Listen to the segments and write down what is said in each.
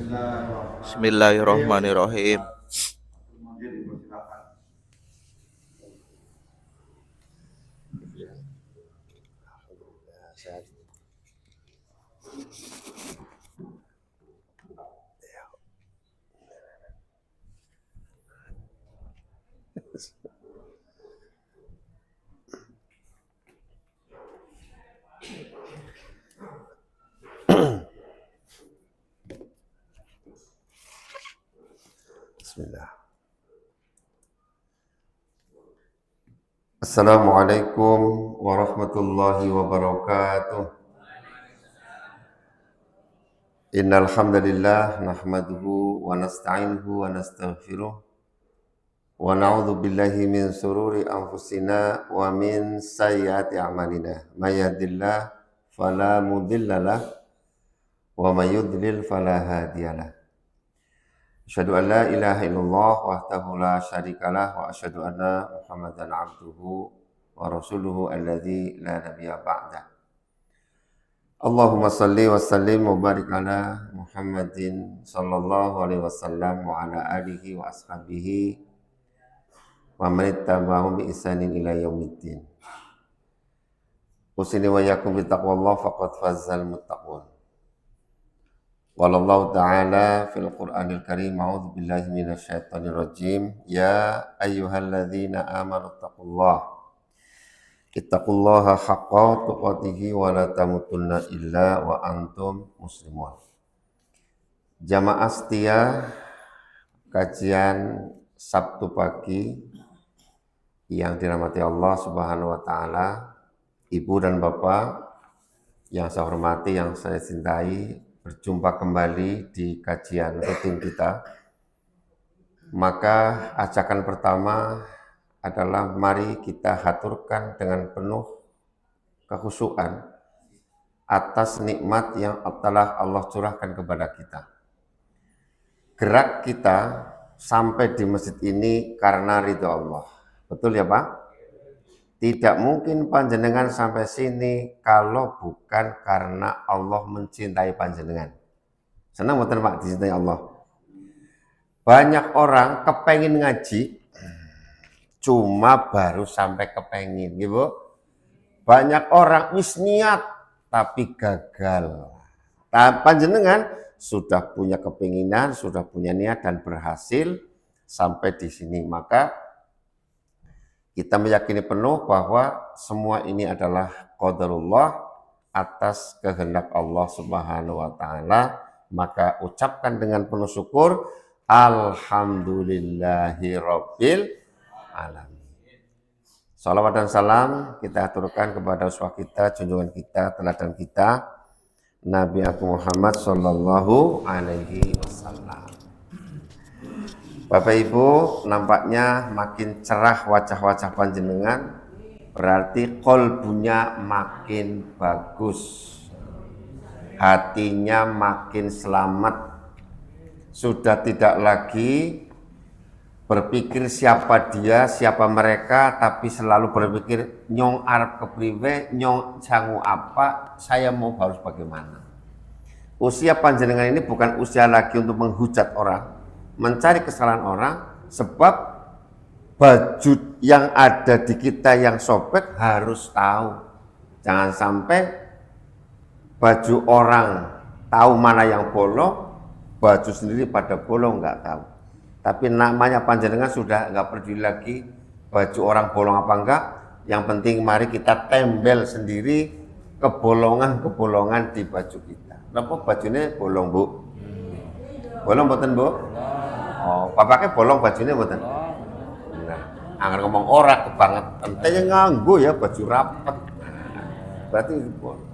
Bismillahirrahmanirrahim. Bismillah. Assalamualaikum warahmatullahi wabarakatuh. Innal hamdalillah nahmaduhu wa nasta'inuhu wa nastaghfiruh wa na'udzu billahi min sururi anfusina wa min sayyiati a'malina. May yahdihillahu fala mudhillalah wa may yudlil fala hadiyalah. Asyhadu an la ilaha illallah wahdahu la syarikalah wa asyhadu anna Muhammadan abduhu wa rasuluhu alladzi la nabiyya ba'dah. Allahumma salli wa sallim wa barik ala Muhammadin sallallahu alaihi wasallam wa ala alihi wa ashabihi wa man ittaba'ahum bi ihsanin ila yaumiddin. Usini wa yakum bi taqwallah faqad fazzal muttaqun. Wallahu ta'ala fil Qur'anil Karim, a'udzu billahi minasyaitonir rajim. Ya ayyuhalladzina amanu ittaqullaha haqqa tuqatih wa la tamutunna illa wa antum muslimun. Jamaah setia kajian Sabtu pagi yang dirahmati Allah Subhanahu wa taala, Ibu dan Bapak yang saya hormati, yang saya cintai, berjumpa kembali di kajian rutin kita. Maka ajakan pertama adalah mari kita haturkan dengan penuh kekhusyukan atas nikmat yang telah Allah curahkan kepada kita. Gerak kita sampai di masjid ini karena ridho Allah. Betul ya Pak? Tidak mungkin panjenengan sampai sini kalau bukan karena Allah mencintai panjenengan. Senang betul Pak dicintai Allah. Banyak orang kepengin ngaji, cuma baru sampai kepengin, gitu. Banyak orang wis niat tapi gagal. Panjenengan sudah punya kepinginan, sudah punya niat dan berhasil sampai di sini. Maka kita meyakini penuh bahwa semua ini adalah qadarullah, atas kehendak Allah Subhanahu wa taala. Maka ucapkan dengan penuh syukur, alhamdulillahirabbil alamin. Salawat dan salam kita aturkan kepada uswah kita, junjungan kita, teladan kita, Nabi Muhammad sallallahu alaihi wasallam. Bapak Ibu, nampaknya makin cerah wajah-wajah panjenengan, berarti qalbunya makin bagus, hatinya makin selamat, sudah tidak lagi berpikir siapa dia, siapa mereka, tapi selalu berpikir nyong arep kepriwe, nyong jangu apa, saya mau harus bagaimana. Usia panjenengan ini bukan usia lagi untuk menghujat orang, mencari kesalahan orang, sebab baju yang ada di kita yang sobek harus tahu. Jangan sampai baju orang tahu mana yang bolong, baju sendiri pada bolong nggak tahu. Tapi namanya panjenengan sudah nggak peduli lagi baju orang bolong apa enggak. Yang penting mari kita tembel sendiri kebolongan-kebolongan di baju kita. Kenapa bajunya bolong Bu? Bolong mboten Bu? Oh, bapaknya bolong bajunya mboten. Nah, anggar ngomong ora kebangetan. Entenya nganggo ya baju rapet. Berarti bolong.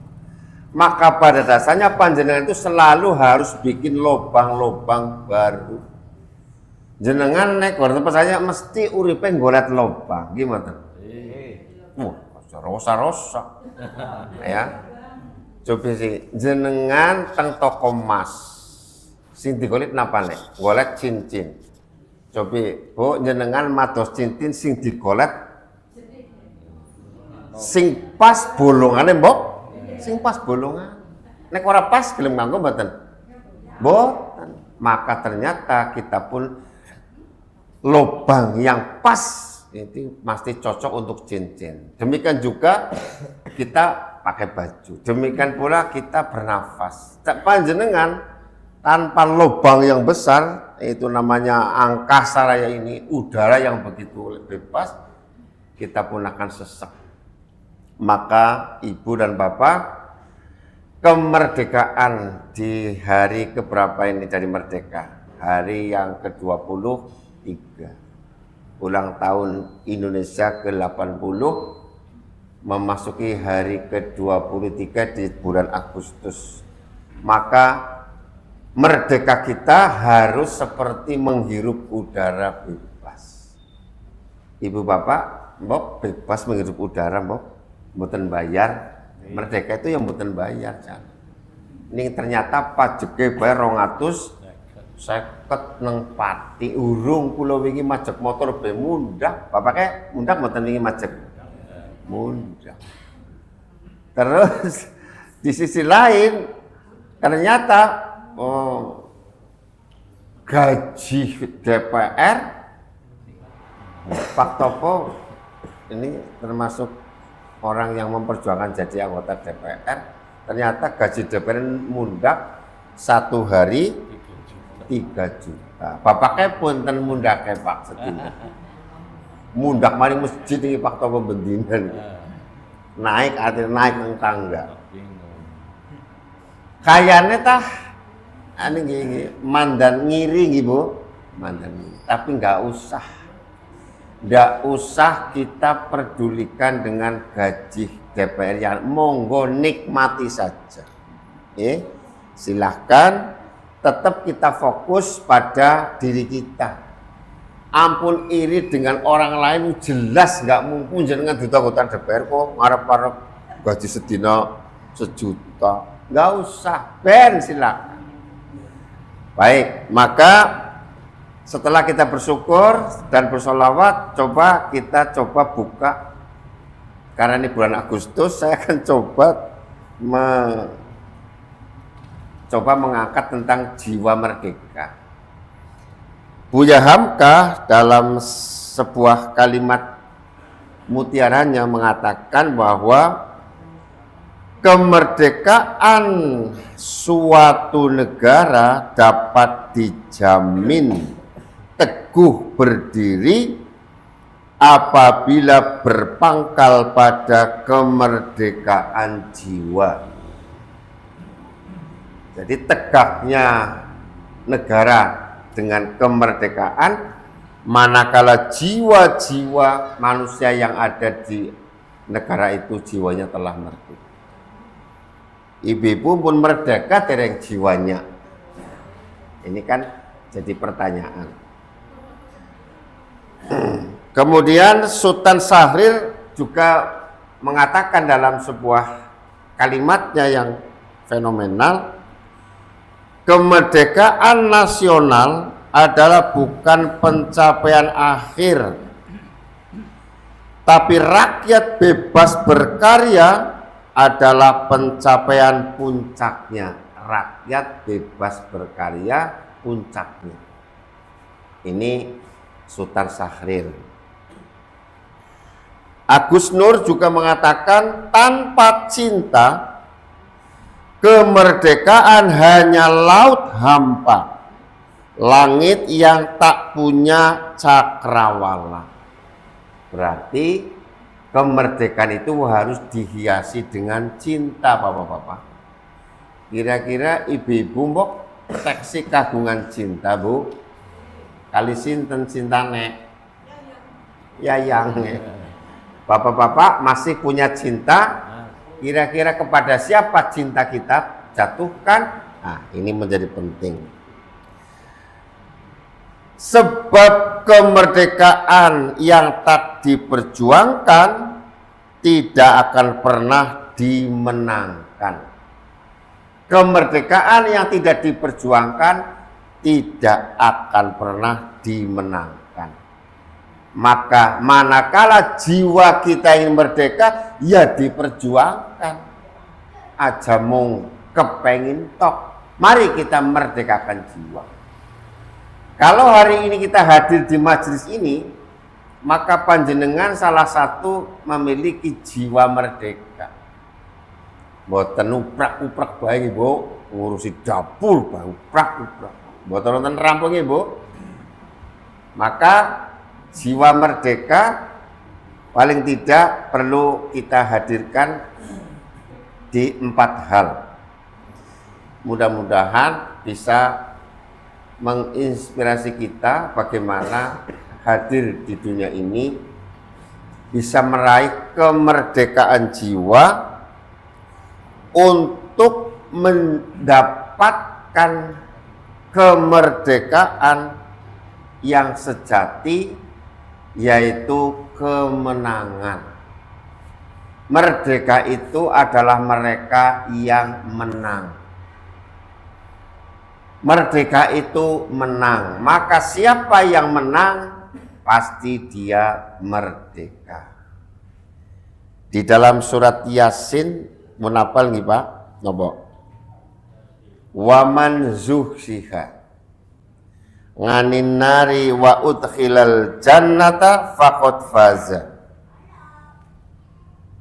Maka pada dasarnya panjenengan itu selalu harus bikin lobang-lobang baru. Jenengan nek tempat saya mesti uripe golet lobang, gimana? Rosa-rosa. Ya. Coba sih jenengan teng toko emas. Sing digolet napa nek? Golet cincin. Coba Bu jenengan mados cincin sing digolet sing pas bolongane mbok, sing pas bolongan. Nek ora pas gelem nganggo mboten? Mboten. maka ternyata kita pun lubang yang pas itu pasti cocok untuk cincin. Demikian juga kita pakai baju. Demikian pula kita bernafas. Panjenengan tanpa lubang yang besar, itu namanya angkasa raya ini, udara yang begitu bebas, kita pun akan sesek. Maka ibu dan bapak, kemerdekaan di hari keberapa ini dari merdeka? Hari yang ke-23. Ulang tahun Indonesia ke-80, memasuki hari ke-23 di bulan Agustus. Maka merdeka kita harus seperti menghirup udara bebas. Ibu bapak, mbok bebas menghirup udara, mbok mboten bayar. Merdeka itu yang mboten bayar, Jan. Ini ternyata pajeke bayar 250 nang Pati urung kula wingi majek motor be mundak. Bapake mundak mboten wingi majek. Mundak. Terus di sisi lain ternyata gaji DPR Pak Topo ini termasuk orang yang memperjuangkan jadi anggota DPR. Ternyata gaji DPR mundak satu hari 3 juta. Bapaknya pun ten mundake Pak setina. Mundak maring masjid ini Pak Topo bendina. Naik nang tangga. Kayane tah ane gini mandan ngiri gitu, mandan ngiri. Tapi nggak usah kita pedulikan dengan gaji DPR yang monggo nikmati saja. Silahkan, tetap kita fokus pada diri kita. Ampun iri dengan orang lain jelas nggak mungkin jenengan duta-duta DPR kok ngarep-ngarep gaji sedina 1 juta. Nggak usah, ben silakan. Baik, maka setelah kita bersyukur dan bersolawat, kita coba buka. Karena ini bulan Agustus, saya akan coba mengangkat tentang jiwa merdeka. Buya Hamka dalam sebuah kalimat mutiaranya mengatakan bahwa kemerdekaan suatu negara dapat dijamin teguh berdiri apabila berpangkal pada kemerdekaan jiwa. Jadi tegaknya negara dengan kemerdekaan manakala jiwa-jiwa manusia yang ada di negara itu jiwanya telah merdeka. Ibu pun merdeka dari jiwanya. Ini kan jadi pertanyaan. Kemudian Sultan Syahrir juga mengatakan dalam sebuah kalimatnya yang fenomenal, kemerdekaan nasional adalah bukan pencapaian akhir, tapi rakyat bebas berkarya adalah pencapaian puncaknya. Rakyat bebas berkarya puncaknya. Ini Sultan Syahrir. Agus Nur juga mengatakan tanpa cinta kemerdekaan hanya laut hampa, langit yang tak punya cakrawala. Berarti kemerdekaan itu harus dihiasi dengan cinta, bapak-bapak. Kira-kira ibu-ibu mbok teksi kagungan cinta, Bu. Kali sinten cintane? Yayang. Bapak-bapak masih punya cinta? Kira-kira kepada siapa cinta kita jatuhkan? Nah, ini menjadi penting. Sebab kemerdekaan yang tak diperjuangkan tidak akan pernah dimenangkan. Kemerdekaan yang tidak diperjuangkan tidak akan pernah dimenangkan. Maka manakala jiwa kita ingin merdeka, ya diperjuangkan. Aja mung kepengin tok. Mari kita merdekakan jiwa. Kalau hari ini kita hadir di majelis ini, maka panjenengan salah satu memiliki jiwa merdeka. Mboten uprak-uprak bae Bu, ngurusi dapur bae uprak-uprak. Mboten nonton rampung Bu. Maka jiwa merdeka paling tidak perlu kita hadirkan di 4 hal. Mudah-mudahan bisa menginspirasi kita bagaimana hadir di dunia ini bisa meraih kemerdekaan jiwa untuk mendapatkan kemerdekaan yang sejati, yaitu kemenangan. Merdeka itu adalah mereka yang menang. Merdeka itu menang, maka siapa yang menang pasti dia merdeka. Di dalam surat Yasin munapal nggih Pak, napa? Waman zuhsiha nganin nari wa udkhilal jannata faqad faza.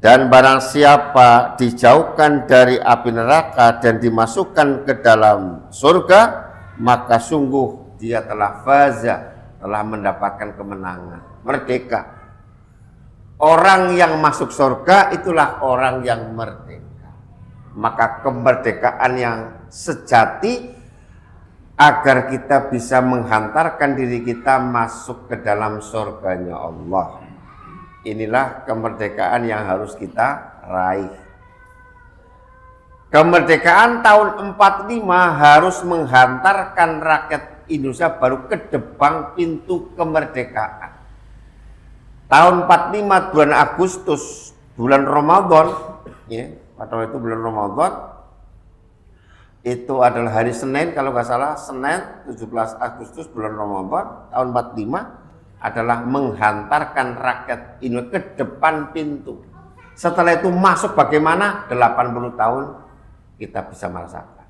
Dan barang siapa dijauhkan dari api neraka dan dimasukkan ke dalam surga, maka sungguh dia telah faza, telah mendapatkan kemenangan, merdeka. Orang yang masuk surga itulah orang yang merdeka. Maka kemerdekaan yang sejati agar kita bisa menghantarkan diri kita masuk ke dalam surganya Allah. Inilah kemerdekaan yang harus kita raih. Kemerdekaan tahun 45 harus menghantarkan rakyat Indonesia baru ke depan pintu kemerdekaan. Tahun 45 bulan Agustus, bulan Ramadan, ya, pada itu bulan Ramadan, itu adalah hari Senin kalau nggak salah, Senin 17 Agustus bulan Ramadan tahun 45 adalah menghantarkan rakyat Indonesia ke depan pintu. Setelah itu masuk bagaimana? 80 tahun kita bisa merasakan.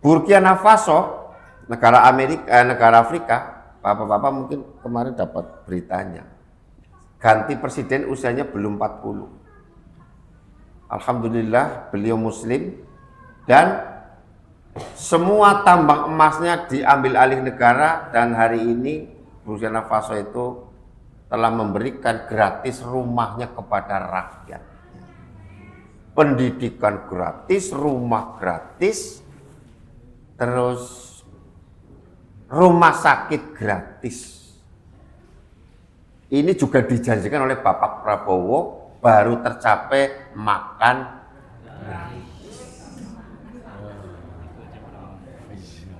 Burkina Faso, negara Amerika, negara Afrika, bapak-bapak mungkin kemarin dapat beritanya. Ganti presiden usianya belum 40. Alhamdulillah beliau muslim dan semua tambang emasnya diambil alih negara dan hari ini Burkina Faso itu telah memberikan gratis rumahnya kepada rakyat. Pendidikan gratis, rumah gratis, terus rumah sakit gratis. Ini juga dijanjikan oleh Bapak Prabowo, baru tercapai makan gratis.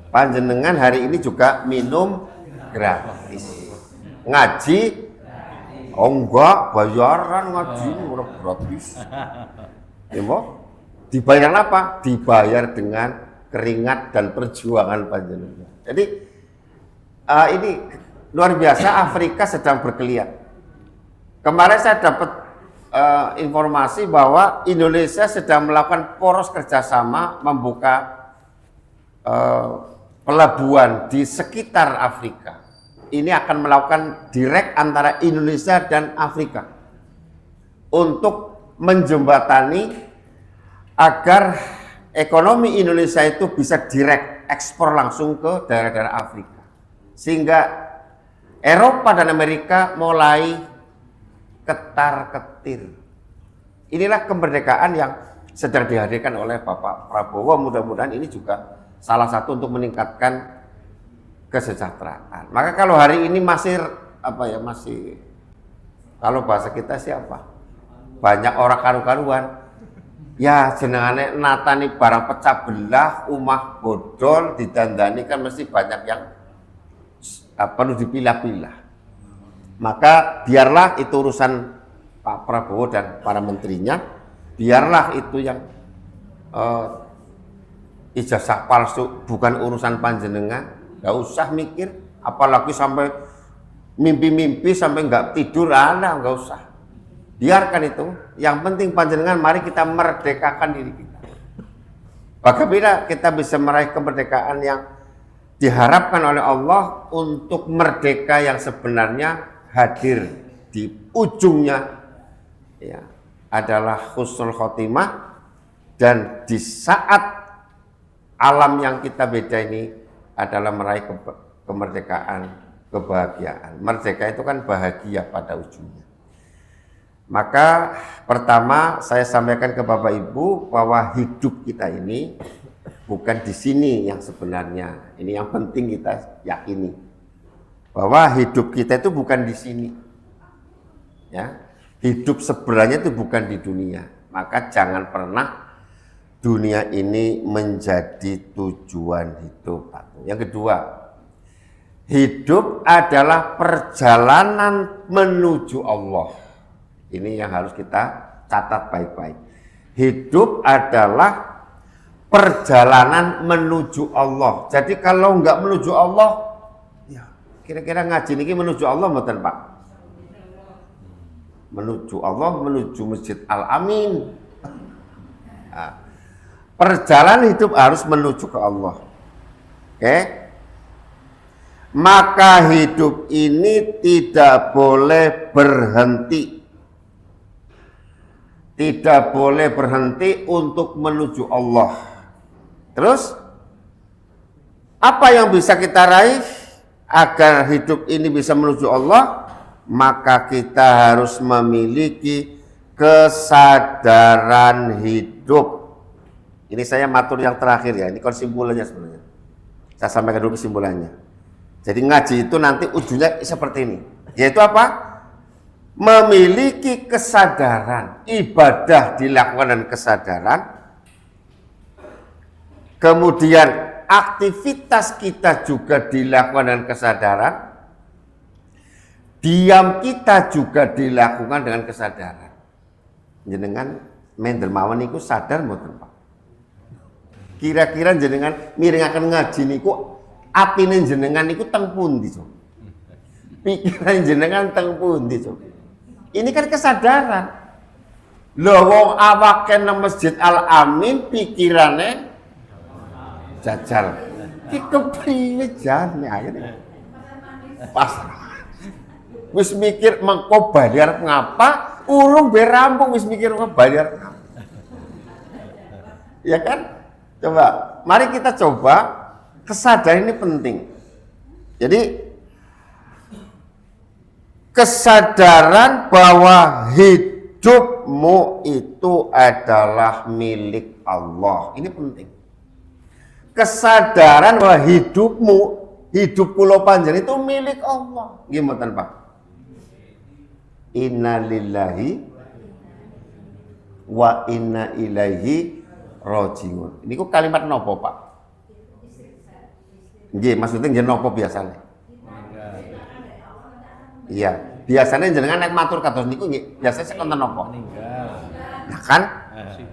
Panjenengan hari ini juga minum gratis, ngaji, oh enggak, bayaran ngaji, udah gratis. Ya, dibayar apa? Dibayar dengan keringat dan perjuangan panjenengan. Jadi ini luar biasa, Afrika sedang bergeliat. Kemarin saya dapat informasi bahwa Indonesia sedang melakukan poros kerjasama membuka pelabuhan di sekitar Afrika. Ini akan melakukan direct antara Indonesia dan Afrika untuk menjembatani agar ekonomi Indonesia itu bisa direct ekspor langsung ke daerah-daerah Afrika, sehingga Eropa dan Amerika mulai ketar-ketir. Inilah kemerdekaan yang sedang dihadirkan oleh Bapak Prabowo. Mudah-mudahan ini juga salah satu untuk meningkatkan kesejahteraan. Maka kalau hari ini masih masih kalau bahasa kita siapa? Banyak orang karu-karuan. Ya jenengane natani barang pecah belah, umah bodol, didandani kan mesti banyak yang perlu dipilah-pilah. Maka biarlah itu urusan Pak Prabowo dan para menterinya, biarlah itu yang ijazah palsu bukan urusan panjenengan. Gak usah mikir, apalagi sampai mimpi-mimpi sampai nggak tidur, nggak usah. Biarkan itu. Yang penting panjenengan, mari kita merdekakan diri kita. Bagaimana kita bisa meraih kemerdekaan yang diharapkan oleh Allah untuk merdeka yang sebenarnya hadir di ujungnya ya, adalah husnul khotimah, dan di saat alam yang kita beda ini adalah meraih kemerdekaan, kebahagiaan. Merdeka itu kan bahagia pada ujungnya. Maka pertama saya sampaikan ke Bapak Ibu bahwa hidup kita ini bukan di sini yang sebenarnya. Ini yang penting kita yakini. Bahwa hidup kita itu bukan di sini. Ya. Hidup sebenarnya itu bukan di dunia. Maka jangan pernah dunia ini menjadi tujuan hidup. Yang kedua, hidup adalah perjalanan menuju Allah. Ini yang harus kita catat baik-baik. Hidup adalah perjalanan menuju Allah. Jadi kalau nggak menuju Allah, ya kira-kira ngaji ini menuju Allah mboten Pak? Menuju Allah, menuju Masjid Al-Amin. Nah, perjalanan hidup harus menuju ke Allah. Oke? Maka hidup ini tidak boleh berhenti. Tidak boleh berhenti untuk menuju Allah. Terus, apa yang bisa kita raih agar hidup ini bisa menuju Allah? Maka kita harus memiliki kesadaran hidup. Ini saya matur yang terakhir ya, ini kesimpulannya sebenarnya. Saya sampaikan dulu kesimpulannya. Jadi ngaji itu nanti ujungnya seperti ini. Yaitu apa? Memiliki kesadaran, ibadah dilakukan dengan kesadaran, kemudian aktivitas kita juga dilakukan dengan kesadaran, diam kita juga dilakukan dengan kesadaran. Jenengan mendel mawon niku sadar mboten Pak? Kira-kira jenengan miringaken ngaji niku atine jenengan niku teng pundi, Sob? Pikiran jenengan teng pundi, Sob? Ini kan kesadaran. Lho wong awake nang Masjid Al-Amin pikirane jajal. Ki kepriwe jane akhirnya. Pas wis mikir mengko bayar ngapa, urung be rampung wis mikir mengko bayar ngapa. Ya kan? Coba, mari kita coba, kesadaran ini penting. Jadi kesadaran bahwa hidupmu itu adalah milik Allah. Ini penting. Kesadaran bahwa hidupmu, hidup kula panjenengan itu milik Allah. Gimana Pak? Inna lillahi wa inna ilaihi rajiun. Ini kok kalimat nopo Pak? Nggih, maksudnya nggih nopo biasanya? Iya, biasanya jenengan naik matur kados niku nggih, biasanya sekonten nopo? Nah kan?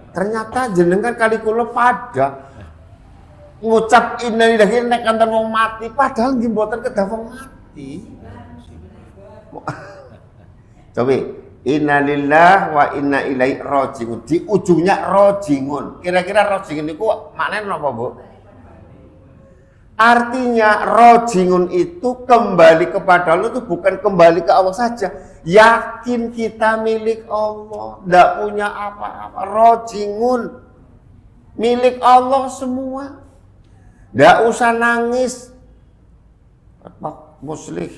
Ternyata jenengan kali kula pada ngucap innalillahi nek kanten wong mati, padahal nggih mboten kedah wong mati. Coba innalillah wa inna ilaihi rajiun. Di ujungnya rajiun. Kira-kira rajiun niku maknane napa, Bu? Artinya rajiun itu kembali kepada Allah, itu bukan kembali ke Allah saja. Yakin kita milik Allah, tidak punya apa-apa. Rajiun milik Allah semua. Tidak usah nangis. Pak Muslih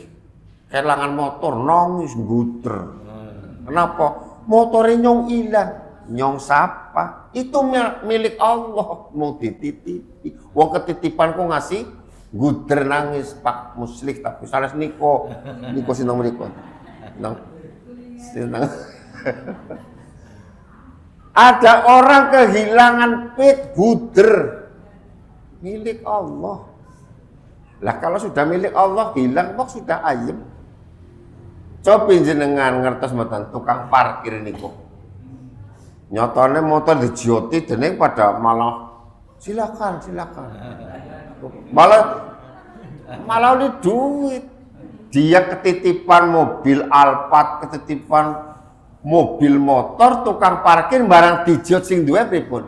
kehilangan motor, nangis guter. Kenapa? Motornya nyong hilang. Nyong siapa? Itu milik Allah. Mau dititipi. Wong ketitipan kok ngasih guder nangis Pak Muslih, tapi salah niko sinong mriko. Ada orang kehilangan pit guder, milik Allah. Lah kalau sudah milik Allah hilang kok sudah ayem. Coba jenengan ngertos mboten tukang parkir niku. Nyatane motor dijoti dening pada malah silakan. Malah oleh duit. Dia ketitipan mobil Alphard, ketitipan mobil motor, tukang parkir barang dijot sing duwe pripun?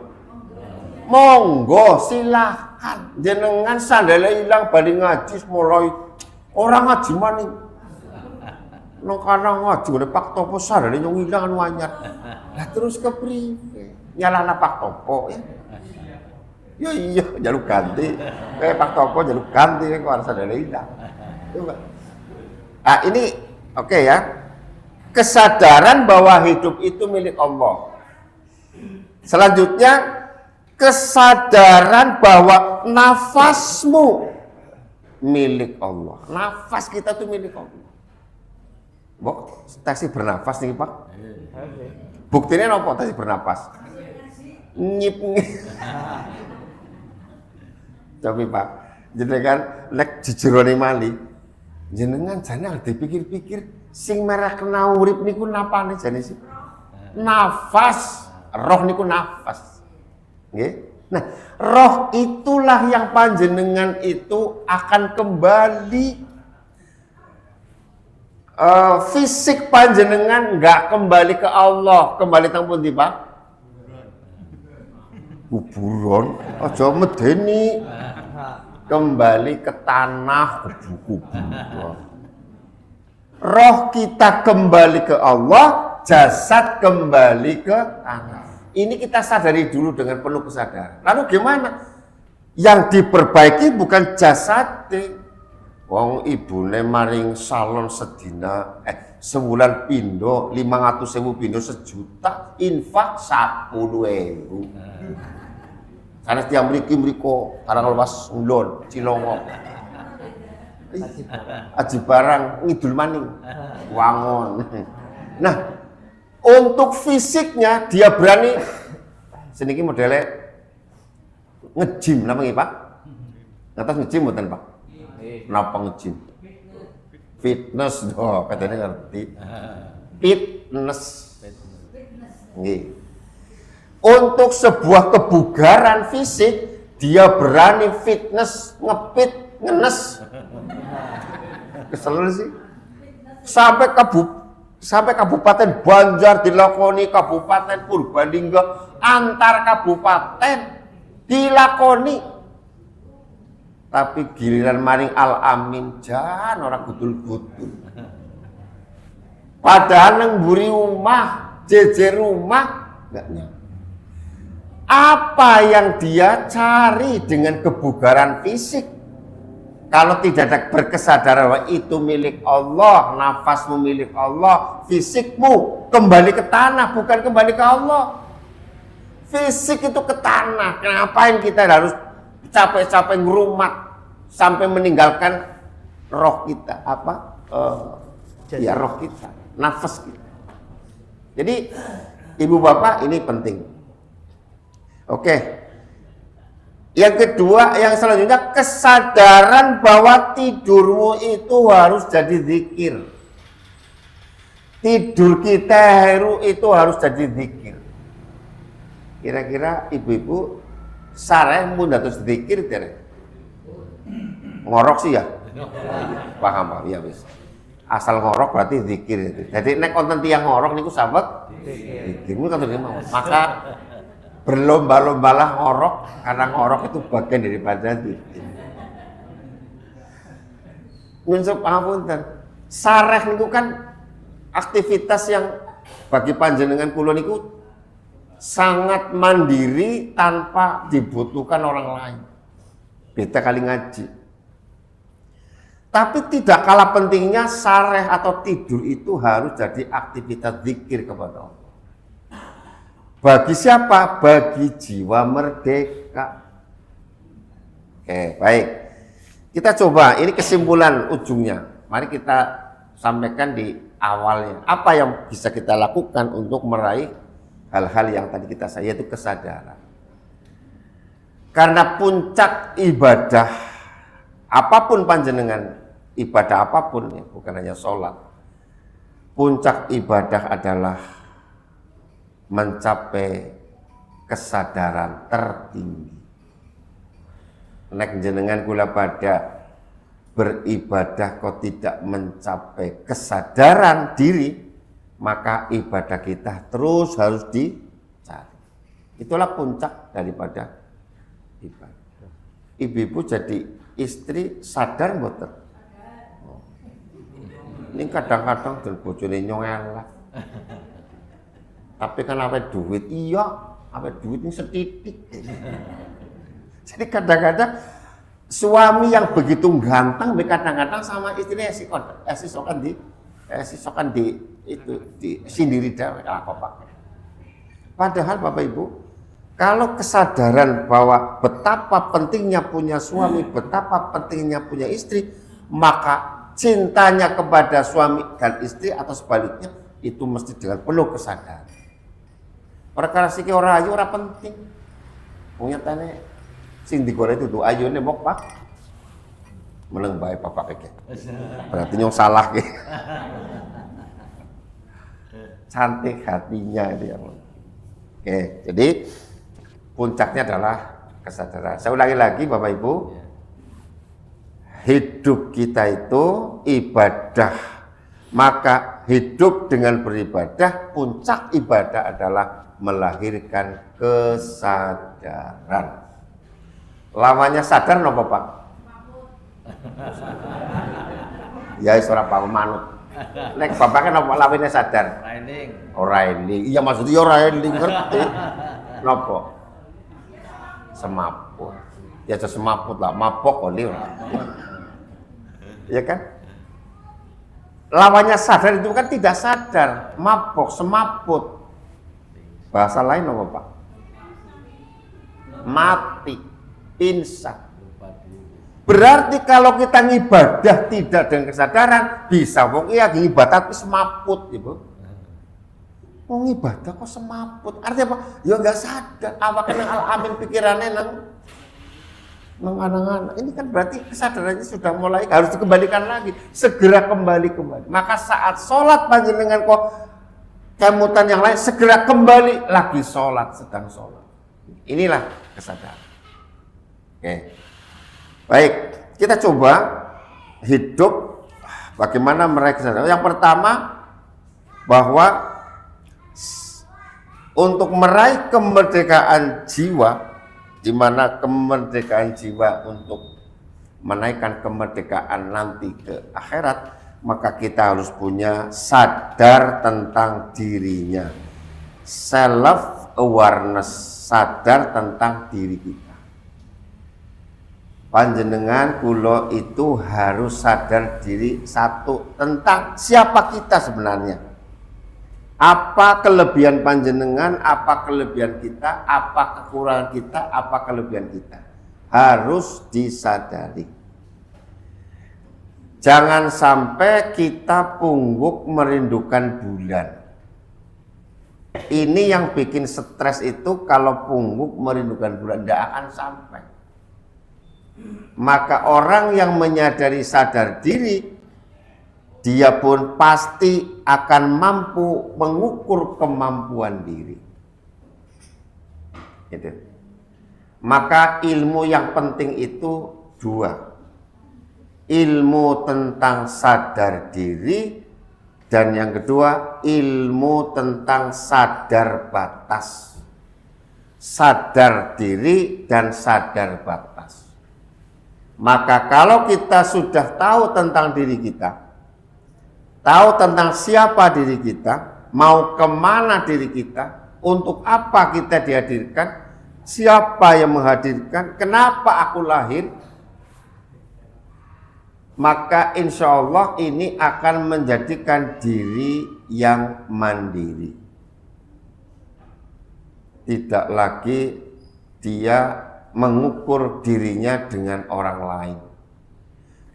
Monggo silahkan. akal. Jenengan sandale ilang bali ngaji mulai orang ngaji maning. Nang kana ngaji oleh Pak Topo sandale nyong ilang anu anyar. Lah terus kepriwe? Nyalahna Pak Topo ya. Ya iya, jaluk ganti. Pak Topo jaluk ganti kok harus sandale ilang. Coba. Ah ini oke ya. Kesadaran bahwa hidup itu milik Allah. Selanjutnya kesadaran bahwa nafasmu milik Allah. Nafas kita itu milik Allah. Mbok, taksi bernafas nih Pak. Buktinya apa taksi bernafas? Nyip. Tapi Pak, jenengan lek jejerone mali. Jenengan jane dipikir-pikir sing merah kena urip niku napane jane sih? Nafas, roh niku nafas. Nggih. Nah, roh itulah yang panjenengan itu akan kembali fisik panjenengan nggak kembali ke Allah, kembali teng pundi, Pak? Kuburan, aja medeni. Kembali ke tanah kuburan. Roh kita kembali ke Allah, jasad kembali ke tanah. Ini kita sadari dulu dengan penuh kesadaran. Lalu gimana? Yang diperbaiki bukan jasad. Wong ibune maring salon sedina, sebulan pindo 500.000 pindo sejuta, infak 10.000. Karena tiang mriko karang lepas ulun Cilongo. Aji barang ngidul maning. Wangon. Nah, untuk fisiknya dia berani seniki modelnya nge-gym namanya Pak. Ngatas nge-gym mboten Pak? Napa nge-gym? Fitness doh, katanya ngerti. Fitness. Nggih. Untuk sebuah kebugaran fisik, dia berani fitness, ngepit, ngenes. Kesel sih. Sampai kabupaten Banjar dilakoni, kabupaten Purbalingga, antar kabupaten dilakoni. Tapi giliran maring Al-Amin jan orang gudul-gudul. Padahal nang mburi omah, jejer rumah enggak nyampe. Apa yang dia cari dengan kebugaran fisik? Kalau tidak ada berkesadaran bahwa itu milik Allah, nafasmu milik Allah, fisikmu kembali ke tanah, bukan kembali ke Allah. Fisik itu ke tanah. Kenapa kita harus capek-capek ngerumat sampai meninggalkan roh kita? Ya roh kita, nafas kita. Jadi ibu bapak ini penting. Oke. Yang kedua, yang selanjutnya kesadaran bahwa tidurmu itu harus jadi zikir. Tidur kita itu harus jadi zikir. Kira-kira ibu-ibu sareh mun dados zikir derek. Ngorok sih ya? Paham ya wis. Asal ngorok berarti zikir itu. Jadi nek konten tiang ngorok niku sahabat zikir. Kan mau. Maka berlomba-lombalah ngorok, karena ngorok itu bagian daripada zikir. Nunsuk pangapunten. Sareh niku kan aktivitas yang bagi panjenengan kula niku sangat mandiri tanpa dibutuhkan orang lain. Beda kali ngaji. Tapi tidak kalah pentingnya sareh atau tidur itu harus jadi aktivitas zikir kepada Allah. Bagi siapa? Bagi jiwa merdeka. Oke, baik. Kita coba, ini kesimpulan ujungnya. Mari kita sampaikan di awalnya. Apa yang bisa kita lakukan untuk meraih hal-hal yang tadi kita saya yaitu kesadaran. Karena puncak ibadah apapun panjenengan, ibadah apapun ya, bukan hanya sholat. Puncak ibadah adalah mencapai kesadaran tertinggi. Nek jenengan kula pada beribadah kok tidak mencapai kesadaran diri, maka ibadah kita terus harus dicari. Itulah puncak daripada ibadah. ibu-ibu jadi istri sadar mboten? Ini kadang-kadang dan bojone nyongelak. Tapi kan apa duit? Iya, apa duit ini setitik. Jadi kadang-kadang suami yang begitu ganteng, kadang-kadang sama istrinya sisokan di itu di sendiri dawe apa Pak. Padahal Bapak Ibu, kalau kesadaran bahwa betapa pentingnya punya suami, betapa pentingnya punya istri, maka cintanya kepada suami dan istri atau sebaliknya itu mesti dengan penuh kesadaran. Perkara siki ora ayu ora penting. Wong nyatane sing digoreng itu ayune mok Pak. Meneng bae bapak iki. Berarti nyong salah ki. Cantik hatinya itu yang. Oke, jadi puncaknya adalah kesadaran. Saya ulangi lagi Bapak Ibu. Hidup kita itu ibadah. Maka hidup dengan beribadah, puncak ibadah adalah melahirkan kesadaran. Lamanya sadar nopo Pak? Ya ora apa manut. Nek bapaknya nopo lawine sadar? Raining. Ora ini. Iya maksudnya ora ini ngerti. Nopo? Semaput. Ya semaput lah, mabok oli ora. Ya kan? Lawannya sadar itu kan tidak sadar, mabok, semaput. Bahasa lain apa Pak? Mati, pingsan. Berarti kalau kita ngibadah tidak dengan kesadaran, bisa wong iya ngibadah tapi semaput, Ibu. Wong ibadah kok semaput? Artinya apa? Ya enggak sadar. Awak nang al-amin pikirannya nang anak-anak. Ini kan berarti kesadarannya sudah mulai harus dikembalikan lagi. Segera kembali. Maka saat sholat panjenengan kok kemutan yang lain, segera kembali lagi sholat, sedang sholat. Inilah kesadaran. Oke. Baik, kita coba hidup bagaimana meraih kesadaran. Yang pertama, bahwa untuk meraih kemerdekaan jiwa, di mana kemerdekaan jiwa untuk menaikkan kemerdekaan nanti ke akhirat, maka kita harus punya sadar tentang dirinya, self awareness, sadar tentang diri kita. Panjenengan kulo itu harus sadar diri satu tentang siapa kita sebenarnya. Apa kelebihan panjenengan, apa kelebihan kita, apa kekurangan kita, apa kelebihan kita. Harus disadari. Jangan sampai kita pungguk merindukan bulan. Ini yang bikin stres itu kalau pungguk merindukan bulan, tidak akan sampai. Maka orang yang menyadari sadar diri, dia pun pasti akan mampu mengukur kemampuan diri. Gitu. Maka ilmu yang penting itu dua. Ilmu tentang sadar diri, dan yang kedua ilmu tentang sadar batas. Sadar diri dan sadar batas. Maka kalau kita sudah tahu tentang diri kita, tahu tentang siapa diri kita, mau kemana diri kita, untuk apa kita dihadirkan, siapa yang menghadirkan, kenapa aku lahir, maka insya Allah ini akan menjadikan diri yang mandiri. Tidak lagi dia mengukur dirinya dengan orang lain.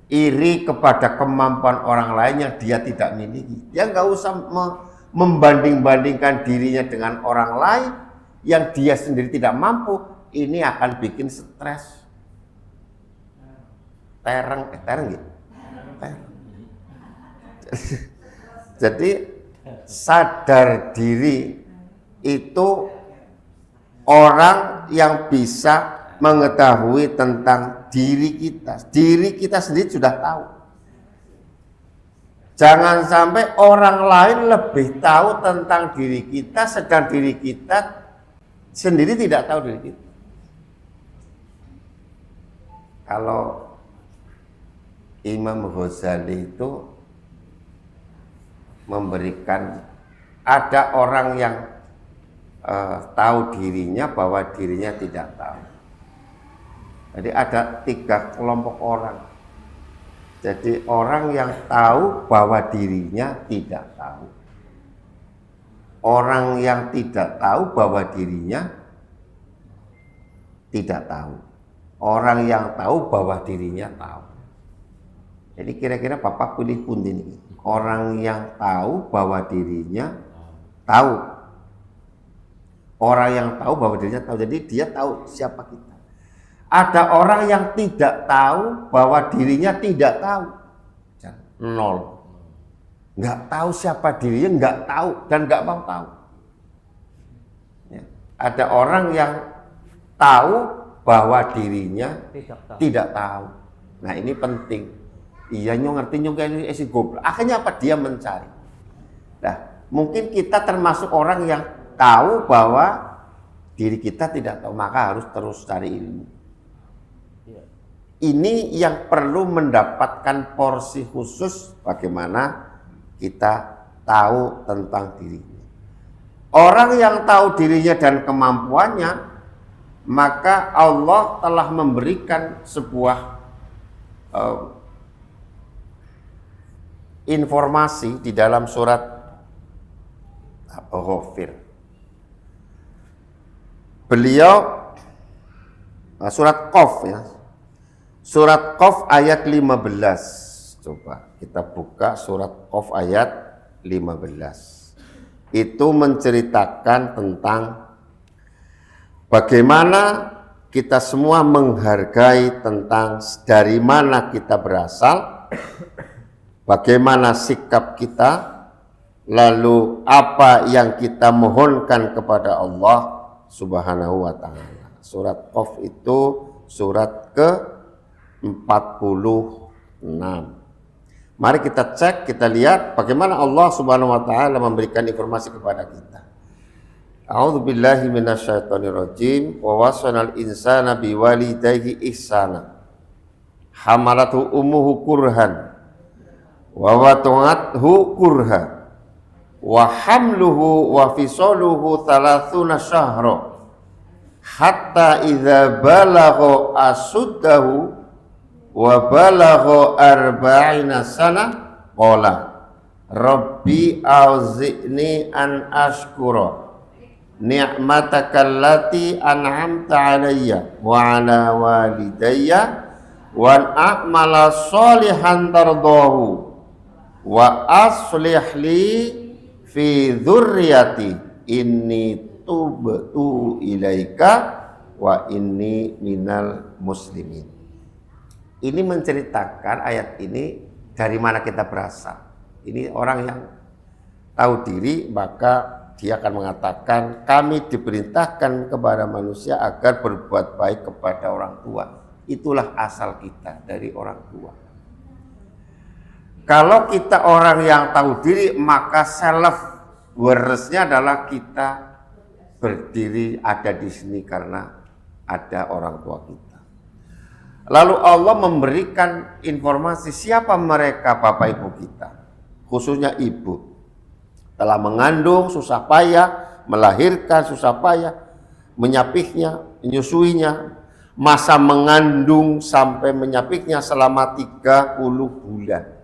Iri kepada kemampuan orang lain yang dia tidak miliki. Dia nggak usah membanding-bandingkan dirinya dengan orang lain yang dia sendiri tidak mampu. Ini akan bikin stres. Tereng gitu. Jadi sadar diri itu orang yang bisa mengetahui tentang diri kita. Diri kita sendiri sudah tahu. Jangan sampai orang lain lebih tahu tentang diri kita, sedang diri kita sendiri tidak tahu diri kita. kalau Imam Ghazali itu memberikan, ada orang yang tahu dirinya bahwa dirinya tidak tahu. Jadi ada 3 kelompok orang. Jadi orang yang tahu bahwa dirinya tidak tahu, orang yang tidak tahu bahwa dirinya tidak tahu, orang yang tahu bahwa dirinya tahu. Jadi kira-kira Bapak pilih pun ini, orang yang tahu bahwa dirinya tahu, orang yang tahu bahwa dirinya tahu. Jadi dia tahu siapa kita. Ada orang yang tidak tahu bahwa dirinya tidak tahu, 0. Nggak tahu siapa dirinya, nggak tahu dan nggak mau tahu. Ya. Ada orang yang tahu bahwa dirinya tidak tahu. Nah ini penting. Iya ngerti ini isi goblok. Akhirnya apa? Dia mencari. Nah mungkin kita termasuk orang yang tahu bahwa diri kita tidak tahu, maka harus terus cari ilmu. Ini yang perlu mendapatkan porsi khusus bagaimana kita tahu tentang dirinya. Orang yang tahu dirinya dan kemampuannya, maka Allah telah memberikan sebuah informasi di dalam surat Ghafir. Beliau surat Qaf ya. Surat Qaf ayat 15. Coba kita buka surat Qaf ayat 15. Itu menceritakan tentang bagaimana kita semua menghargai tentang dari mana kita berasal, bagaimana sikap kita, lalu apa yang kita mohonkan kepada Allah Subhanahu wa ta'ala. Surat Qaf itu surat ke-46. Mari kita cek, kita lihat bagaimana Allah Subhanahu wa ta'ala memberikan informasi kepada kita. A'udzu billahi minasyaitonir rajim. Wa wasanal insana biwalidayhi ihsana. Hamalatu ummuhu kurhan wa wada'athu kurha wa hamluhu wa fisaluhu 30 syahra hatta idza balagha asuddahu wa balagha arba'ina sana qala rabbi auzi'ni an ashkura ni'mataka allati an'amta alayya wa ala walidayya wa an a'mala sholihan tardahu wa aslih li fi dzurriyyati inni tubtu ilaika wa inni minal muslimin. Ini menceritakan ayat ini dari mana kita berasal. Ini orang yang tahu diri, maka dia akan mengatakan kami diperintahkan kepada manusia agar berbuat baik kepada orang tua. Itulah asal kita dari orang tua. Kalau kita orang yang tahu diri, maka self-worth-nya adalah kita berdiri ada di sini karena ada orang tua kita. Lalu Allah memberikan informasi siapa mereka Bapak Ibu kita, khususnya ibu. Telah mengandung susah payah, melahirkan susah payah, menyapihnya, menyusuinya, masa mengandung sampai menyapihnya selama 30 bulan.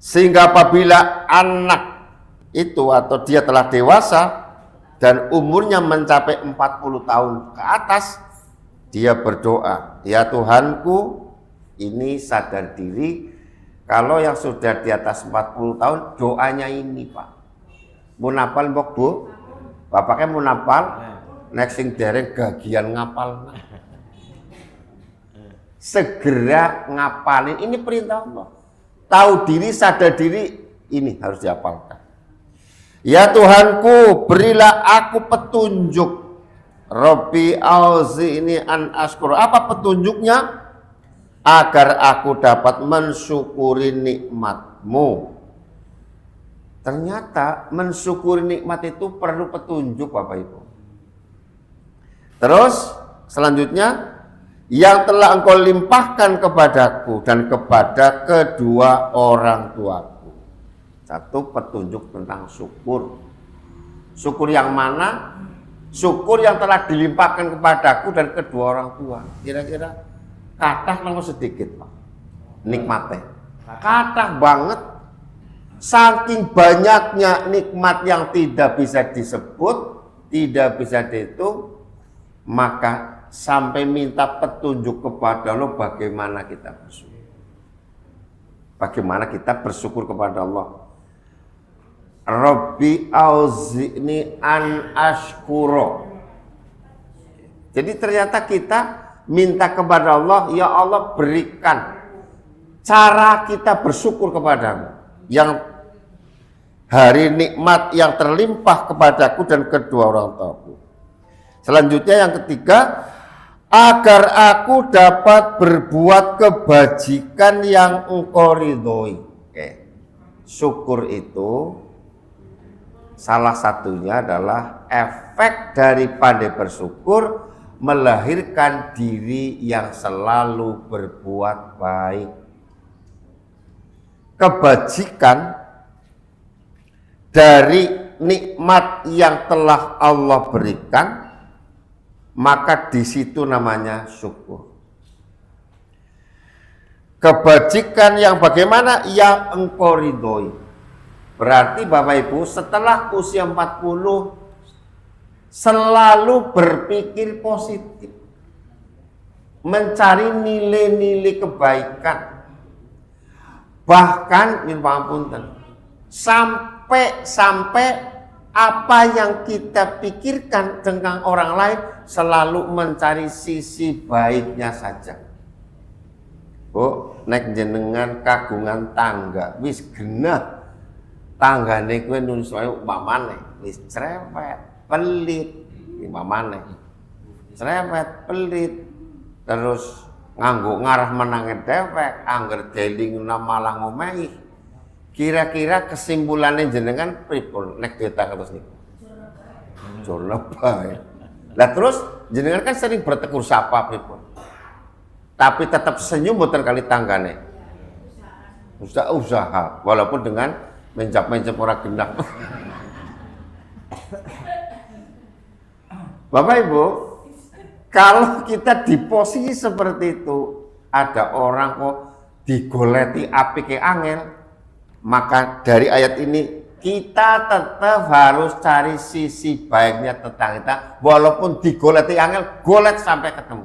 Sehingga apabila anak itu atau dia telah dewasa dan umurnya mencapai 40 tahun ke atas, dia berdoa, ya Tuhanku, ini sadar diri. Kalau yang sudah di atas 40 tahun, doanya ini Pak. Munapal mbok Bu? Bapaknya munapal, nek sing dereng gagian ngapal. Segera ngapalin, ini perintah Allah. Tahu diri, sadar diri, ini harus dihafalkan. Ya Tuhanku, berilah aku petunjuk. Rabbi auzi'ni an ashkura. Apa petunjuknya? Agar aku dapat mensyukuri nikmat-Mu. Ternyata mensyukuri nikmat itu perlu petunjuk Bapak Ibu. Terus selanjutnya, yang telah engkau limpahkan kepadaku dan kepada kedua orang tuaku. Satu, petunjuk tentang syukur. Syukur yang mana? Syukur yang telah dilimpahkan kepadaku dan kedua orang tua. Kira-kira kathah nang sedikit, Pak. Nikmatnya. Kathah banget. Saking banyaknya nikmat yang tidak bisa disebut, tidak bisa dihitung, maka sampai minta petunjuk kepada Allah bagaimana kita bersyukur. Bagaimana kita bersyukur kepada Allah. Rabbi auzi'ni an ashkuro. Jadi ternyata kita minta kepada Allah, ya Allah berikan cara kita bersyukur kepadamu yang hari nikmat yang terlimpah kepadaku dan kedua orang tuaku. Selanjutnya yang ketiga, agar aku dapat berbuat kebajikan yang engkau ridhoi. Oke. Syukur itu salah satunya adalah efek dari pandai bersyukur melahirkan diri yang selalu berbuat baik. Kebajikan dari nikmat yang telah Allah berikan, maka di situ namanya syukur. Kebajikan yang bagaimana? Yang engkau ridhoi. Berarti Bapak Ibu setelah usia 40 selalu berpikir positif, mencari nilai-nilai kebaikan, bahkan minta ampun sampai apa yang kita pikirkan tentang orang lain selalu mencari sisi baiknya saja. Bu, nek jenengan kagungan tangga wis genah tanggane kowe nun soe umpamane wis cerewet, pelit, umpamane. Cerewet, pelit, terus nganggo ngarah menange dewek, angger deling malah ngomehi. Kira-kira kesimpulannya jenengan pripun nek kita terus niku? Jolok bae. Lah terus jenengan kan sering bertegur sapa pripun. Tapi tetap senyum mboten kali tanggane. Usaha walaupun dengan mencap-mencap orang gendak. Bapak Ibu, kalau kita di posisi seperti itu, ada orang kok digoleti apike angel, maka dari ayat ini kita tetap harus cari sisi baiknya tentang kita, walaupun digoleti angel, golet sampai ketemu.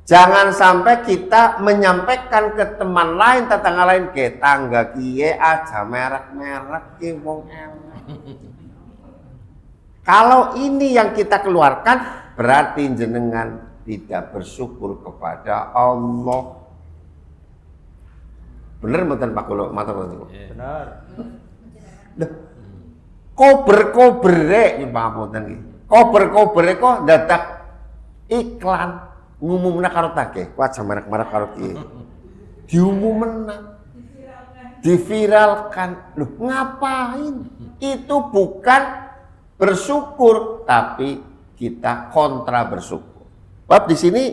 Jangan sampai kita menyampaikan ke teman lain, tetangga lain, ke tangga kie aja merek-merek ke wong elek. Kalau ini yang kita keluarkan, berarti jenengan tidak bersyukur kepada Allah. Bener mboten Pak Kulo? Matur nuwun. Bener. Kober-kobere nyumpapunten iki. Kober-kobere kok dadak iklan. Ngumumna karo take, kuat merek-merek karo kiye. Diumumna. Diviralkan. Loh, ngapain? Itu bukan bersyukur, tapi kita kontra bersyukur. Bab di sini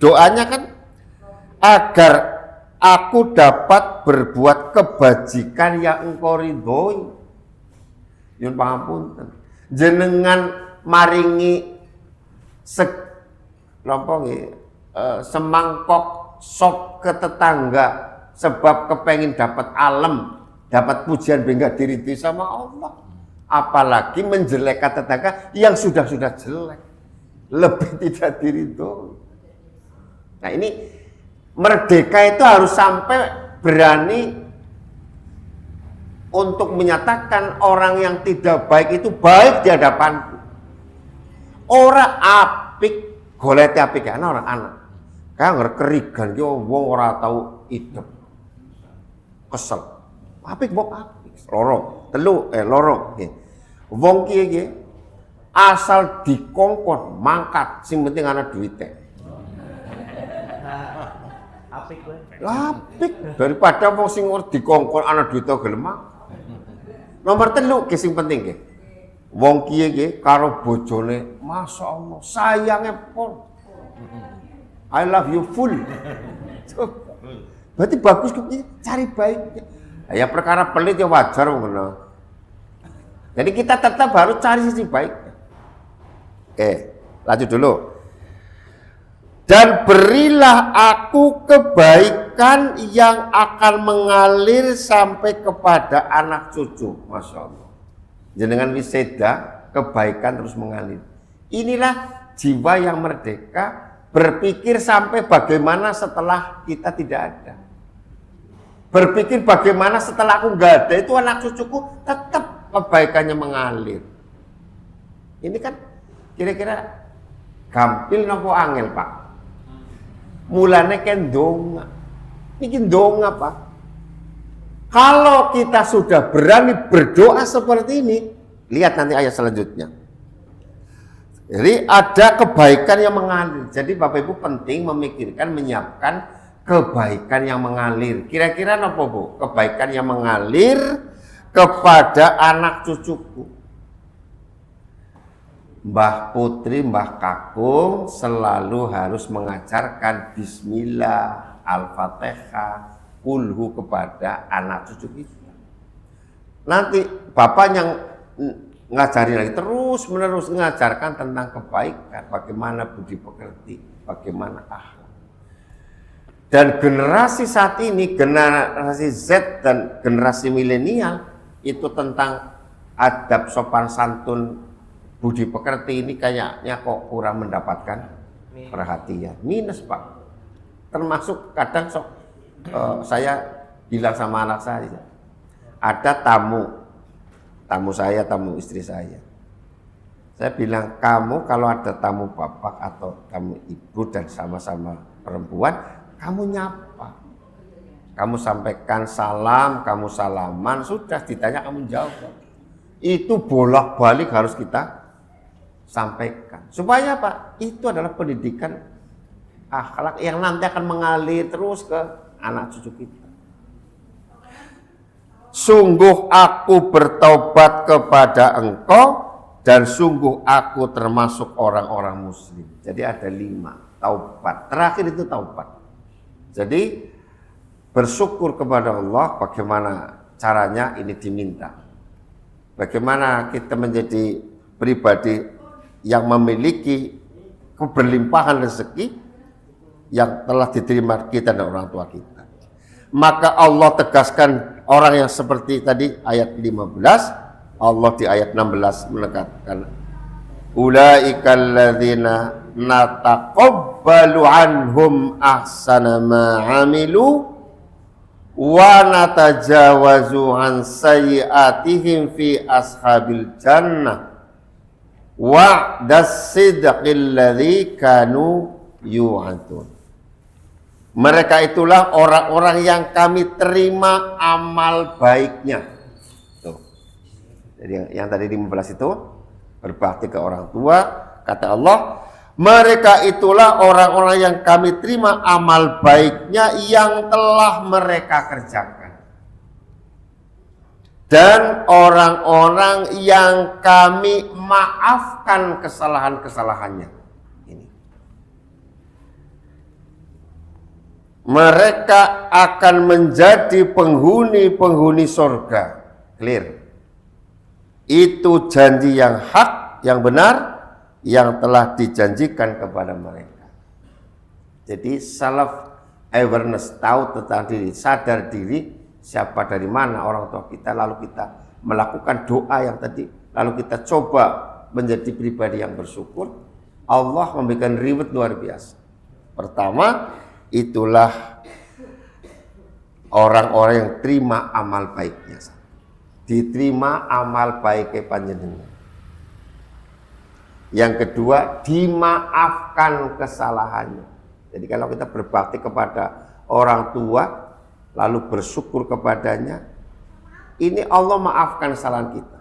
doanya kan agar aku dapat berbuat kebajikan yang engkau ridhoi. Nyuwun pangapunten. Jenengan maringi semangkok sop ke tetangga sebab kepengin dapat alam, dapat pujian bangga diri sama Allah. Apalagi menjelekkan tetangga yang sudah jelek, lebih tidak diridhoi. Nah ini merdeka itu harus sampai berani untuk menyatakan orang yang tidak baik itu baik di hadapanku. Orang apik goleti apik ana orang anak. Kayak kerigan yo wong ora tau idep. Kesel. Apik mbok apik. Loro nggih. Wong kiye nggih asal dikongkon mangkat sing penting ana duwite. Apik kowe. Apik daripada wong sing dikongkon ana duwite gelem. Nomor 3 ki sing penting nggih. Wong kiye nggih karo bojone masyaallah sayange pol. I love you full. Berarti bagus, cari baiknya. Ya perkara pelit ya wajar ngono. Jadi kita tetap harus cari sisi baiknya. Oke, lanjut dulu. Dan berilah aku kebaikan yang akan mengalir sampai kepada anak cucu. Masya Allah. Jenengan wiseda, kebaikan terus mengalir. Inilah jiwa yang merdeka, berpikir sampai bagaimana setelah kita tidak ada. Berpikir bagaimana setelah aku nggak ada, itu anak cucuku tetap kebaikannya mengalir. Ini kan kira-kira gampil nopo angel Pak. Mulane kan donga. Ini donga Pak. Kalau kita sudah berani berdoa seperti ini, lihat nanti ayat selanjutnya. Jadi ada kebaikan yang mengalir. Jadi Bapak Ibu penting memikirkan, menyiapkan kebaikan yang mengalir. Kira-kira apa Bu? Kebaikan yang mengalir kepada anak cucuku. Mbah Putri, Mbah Kakung selalu harus mengajarkan Bismillah, Al-Fatihah, Kulhu kepada anak cucu kita. Nanti Bapak yang ngajarin lagi, terus menerus mengajarkan tentang kebaikan, bagaimana budi pekerti, bagaimana akhlak. Dan generasi saat ini, generasi Z dan generasi milenial, itu tentang adab sopan santun budi pekerti ini kayaknya kok kurang mendapatkan perhatian. Minus Pak. Termasuk kadang saya bilang sama anak saya, ada tamu saya, tamu istri saya. Saya bilang, kamu kalau ada tamu bapak atau tamu ibu dan sama-sama perempuan, kamu nyapa. Kamu sampaikan salam, kamu salaman, sudah ditanya kamu jawab. Itu bolak-balik harus kita sampaikan. Supaya Pak, itu adalah pendidikan akhlak yang nanti akan mengalir terus ke anak cucu kita. Sungguh aku bertaubat kepada engkau dan sungguh aku termasuk orang-orang muslim. Jadi ada 5 taubat. Terakhir itu taubat. Jadi bersyukur kepada Allah. Bagaimana caranya ini diminta. Bagaimana kita menjadi pribadi yang memiliki keberlimpahan rezeki yang telah diterima kita dan orang tua kita. Maka Allah tegaskan orang yang seperti tadi ayat 15, Allah di ayat 16 menekankan ulaikal ladzina nataqabbalu anhum ahsana ma 'amilu wa natajawazu an sayyi'atihim fi ashabil jannah wa'das sidqil ladzi kanu yu'adun. Mereka itulah orang-orang yang kami terima amal baiknya. Tuh. Jadi yang tadi 15 itu berbakti ke orang tua, kata Allah, mereka itulah orang-orang yang kami terima amal baiknya yang telah mereka kerjakan. Dan orang-orang yang kami maafkan kesalahan-kesalahannya. Ini. Mereka akan menjadi penghuni-penghuni surga. Clear. Itu janji yang hak, yang benar, yang telah dijanjikan kepada mereka. Jadi self awareness, tahu tentang diri, sadar diri, siapa dari mana orang tua kita, lalu kita melakukan doa yang tadi, lalu kita coba menjadi pribadi yang bersyukur, Allah memberikan reward luar biasa. Pertama, itulah orang-orang yang terima amal baiknya. Diterima amal baiknya panjenengan. Yang kedua, dimaafkan kesalahannya. Jadi kalau kita berbakti kepada orang tua, lalu bersyukur kepadanya, ini Allah maafkan kesalahan kita.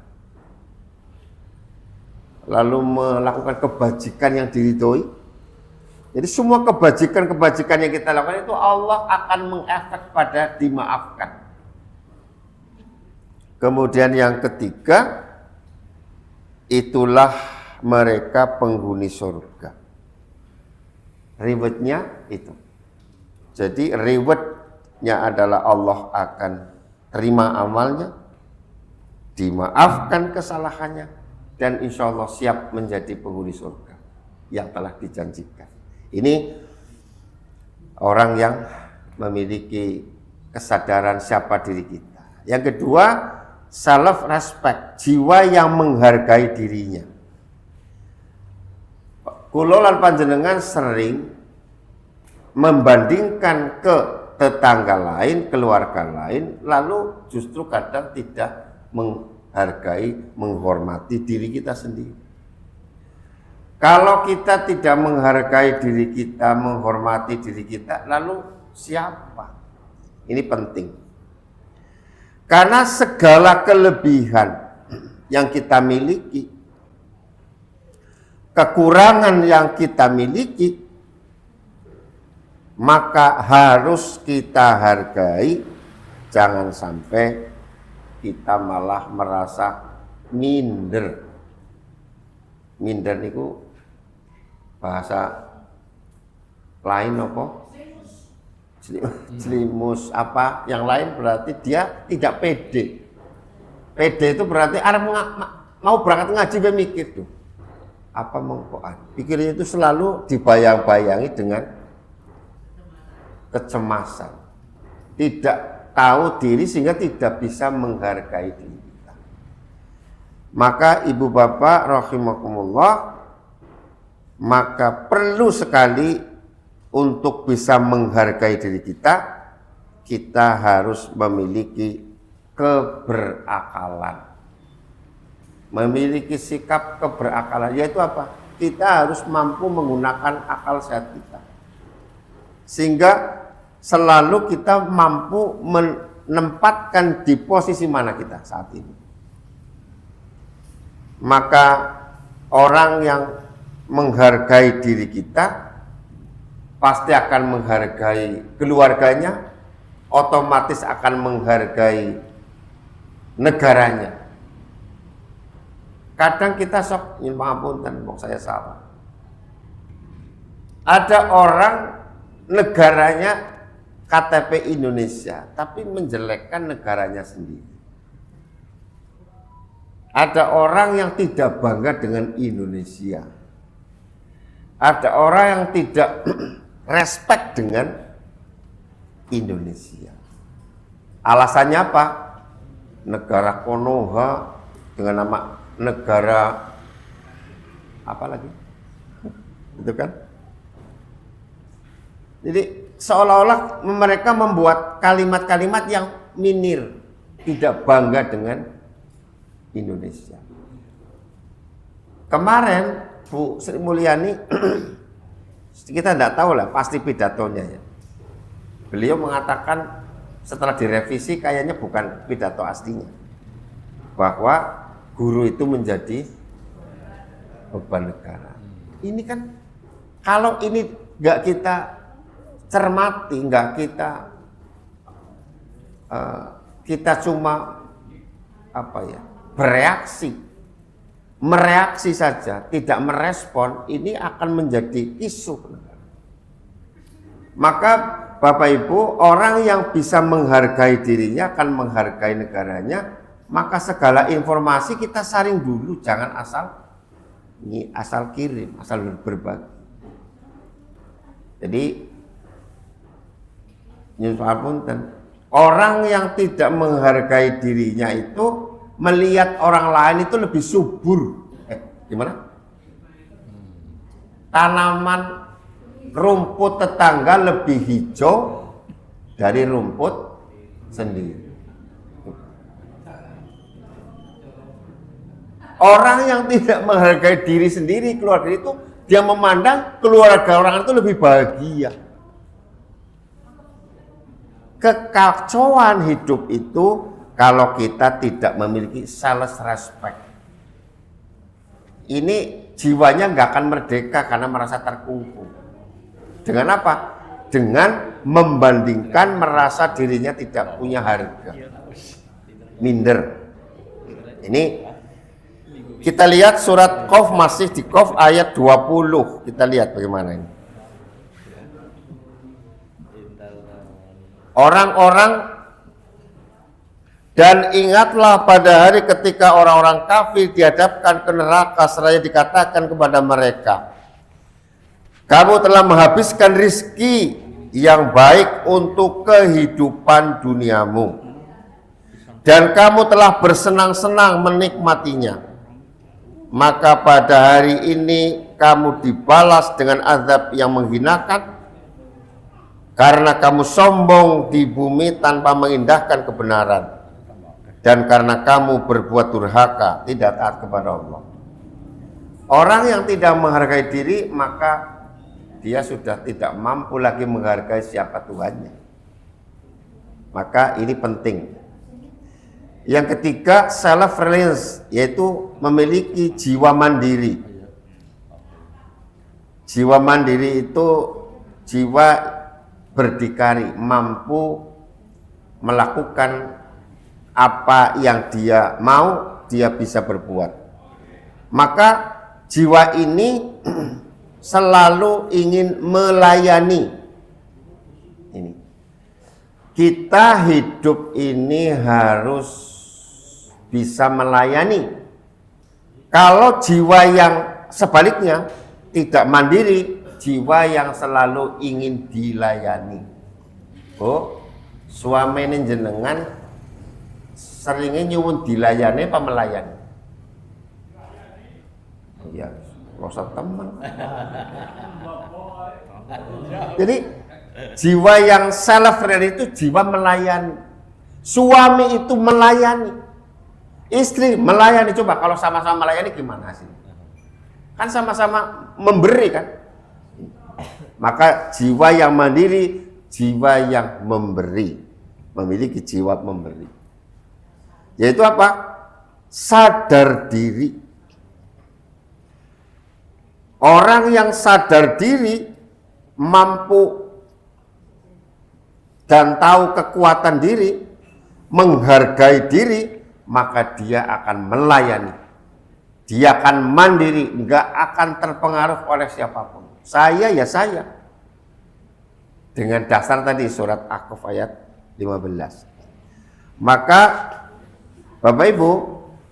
Lalu melakukan kebajikan yang diridhoi. Jadi semua kebajikan-kebajikan yang kita lakukan itu Allah akan mengefek pada dimaafkan. Kemudian yang ketiga, itulah mereka penghuni surga. rewardnya itu. Jadi rewardnya adalah Allah akan terima amalnya, dimaafkan kesalahannya, dan insya Allah siap menjadi penghuni surga yang telah dijanjikan. Ini orang yang memiliki kesadaran siapa diri kita. Yang kedua, self respect, jiwa yang menghargai dirinya. Kula lan panjenengan sering membandingkan ke tetangga lain, keluarga lain, lalu justru kadang tidak menghargai, menghormati diri kita sendiri. Kalau kita tidak menghargai diri kita, menghormati diri kita, lalu siapa? Ini penting. Karena segala kelebihan yang kita miliki, kekurangan yang kita miliki, maka harus kita hargai. Jangan sampai kita malah merasa minder. Minder itu bahasa lain apa? Jelimus apa? Yang lain berarti dia tidak pede. Pede itu berarti mau berangkat ngaji mikir tuh. Apa mengkoan? Pikirnya itu selalu dibayang-bayangi dengan kecemasan. Tidak tahu diri sehingga tidak bisa menghargai diri kita. Maka ibu bapak rahimakumullah, maka perlu sekali untuk bisa menghargai diri kita, kita harus memiliki keberakalan. Memiliki sikap keberakalan, yaitu apa? Kita harus mampu menggunakan akal sehat kita. Sehingga selalu kita mampu menempatkan di posisi mana kita saat ini. Maka orang yang menghargai diri kita pasti akan menghargai keluarganya, otomatis akan menghargai negaranya. Kadang kita sok, ngapunten, kok saya salah. Ada orang negaranya KTP Indonesia, tapi menjelekkan negaranya sendiri. Ada orang yang tidak bangga dengan Indonesia. Ada orang yang tidak respect dengan Indonesia. Alasannya apa? Negara Konoha dengan nama negara apa lagi? Itu kan? Jadi seolah-olah mereka membuat kalimat-kalimat yang minir, tidak bangga dengan Indonesia. Kemarin Bu Sri Mulyani, kita tidak tahu lah pasti pidatonya ya. Beliau mengatakan setelah direvisi kayaknya bukan pidato aslinya, bahwa guru itu menjadi beban negara. Ini kan kalau ini nggak kita cermati, nggak kita cuma mereaksi saja, tidak merespon, ini akan menjadi isu. Maka Bapak Ibu, orang yang bisa menghargai dirinya akan menghargai negaranya. Maka segala informasi kita saring dulu, jangan asal kirim, asal berbagi. Jadi orang yang tidak menghargai dirinya itu melihat orang lain itu lebih subur. Gimana? Tanaman rumput tetangga lebih hijau dari rumput sendiri. Orang yang tidak menghargai diri sendiri, keluarga itu, dia memandang keluarga orang itu lebih bahagia. Kekacauan hidup itu kalau kita tidak memiliki self respect. Ini jiwanya nggak akan merdeka karena merasa terkungkung. Dengan apa? Dengan membandingkan merasa dirinya tidak punya harga. Minder. Ini kita lihat surat Qaf, masih di Qaf ayat 20. Kita lihat bagaimana ini. orang-orang, dan ingatlah pada hari ketika orang-orang kafir dihadapkan ke neraka seraya dikatakan kepada mereka, kamu telah menghabiskan rizki yang baik untuk kehidupan duniamu dan kamu telah bersenang-senang menikmatinya, maka pada hari ini kamu dibalas dengan azab yang menghinakan karena kamu sombong di bumi tanpa mengindahkan kebenaran dan karena kamu berbuat durhaka, tidak taat kepada Allah. Orang yang tidak menghargai diri, maka dia sudah tidak mampu lagi menghargai siapa Tuhannya. Maka ini penting. Yang ketiga, self reliance, yaitu memiliki jiwa mandiri. Jiwa mandiri itu jiwa berdikari, mampu melakukan apa yang dia mau, dia bisa berbuat. Maka jiwa ini selalu ingin melayani. Ini kita hidup ini harus bisa melayani. Kalau jiwa yang sebaliknya tidak mandiri, jiwa yang selalu ingin dilayani. Oh, suami ini jenengan seringnya nyuwun dilayani apa melayani? Ya, rasa teman. Jadi jiwa yang self itu jiwa melayani. Suami itu melayani, istri melayani. Coba kalau sama-sama melayani gimana sih? Kan sama-sama memberi kan? Maka jiwa yang mandiri, jiwa yang memberi, memiliki jiwa memberi. Yaitu apa? Sadar diri. Orang yang sadar diri, mampu dan tahu kekuatan diri, menghargai diri, maka dia akan melayani. Dia akan mandiri, enggak akan terpengaruh oleh siapapun. Saya ya saya. Dengan dasar tadi surat Ahqaf ayat 15. Maka Bapak Ibu,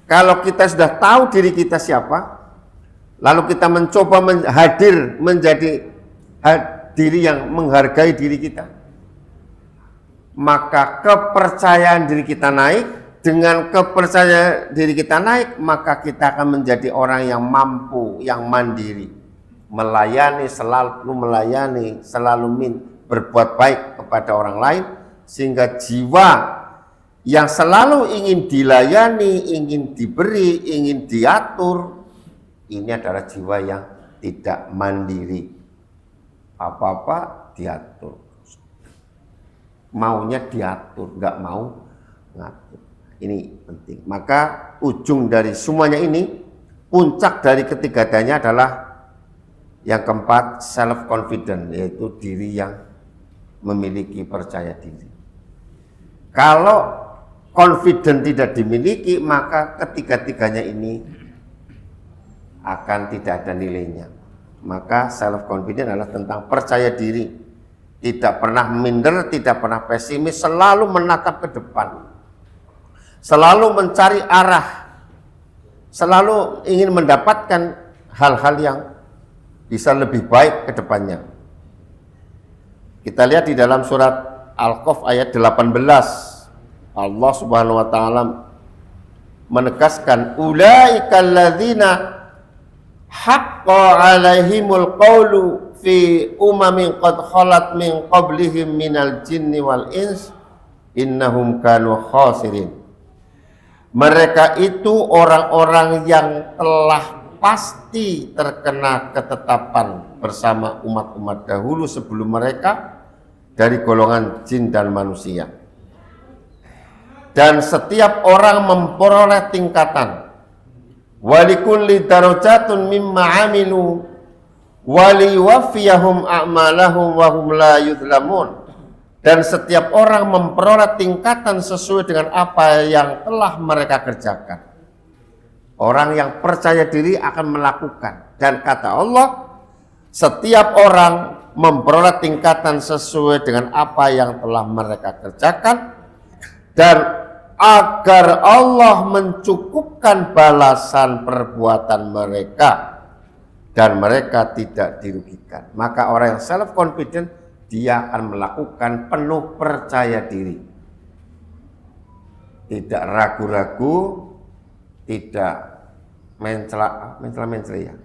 kalau kita sudah tahu diri kita siapa, lalu kita mencoba hadir menjadi diri yang menghargai diri kita, maka kepercayaan diri kita naik. Dengan kepercayaan diri kita naik, maka kita akan menjadi orang yang mampu, yang mandiri, melayani, selalu berbuat baik kepada orang lain, sehingga jiwa yang selalu ingin dilayani, ingin diberi, ingin diatur, ini adalah jiwa yang tidak mandiri. Apa-apa diatur, maunya diatur, nggak mau ngatur. Ini penting. Maka ujung dari semuanya ini, puncak dari ketiga-tiganya adalah yang keempat, self confident, yaitu diri yang memiliki percaya diri. Kalau confident tidak dimiliki, maka ketiga-tiganya ini akan tidak ada nilainya. Maka self confident adalah tentang percaya diri, tidak pernah minder, tidak pernah pesimis, selalu menatap ke depan, selalu mencari arah, selalu ingin mendapatkan hal-hal yang bisa lebih baik ke depannya. Kita lihat di dalam surat Al-Qaf ayat 18, Allah Subhanahu wa taala menegaskan, ulaikal ladzina haqqa 'alaihimul qawlu fi umamin qad khalat min qablihim minal jinni wal ins innahum kanu khasirin. Mereka itu orang-orang yang telah pasti terkena ketetapan bersama umat-umat dahulu sebelum mereka dari golongan jin dan manusia. Dan setiap orang memperoleh tingkatan. Walikulli darajatun mimma amilu waliwaffiyahum a'malahum wa hum la yudhlamun. Dan setiap orang memperoleh tingkatan sesuai dengan apa yang telah mereka kerjakan. Orang yang percaya diri akan melakukan. Dan kata Allah, setiap orang memperoleh tingkatan sesuai dengan apa yang telah mereka kerjakan, dan agar Allah mencukupkan balasan perbuatan mereka dan mereka tidak dirugikan. Maka orang yang self confident, dia akan melakukan penuh percaya diri, tidak ragu-ragu, tidak mencela ya,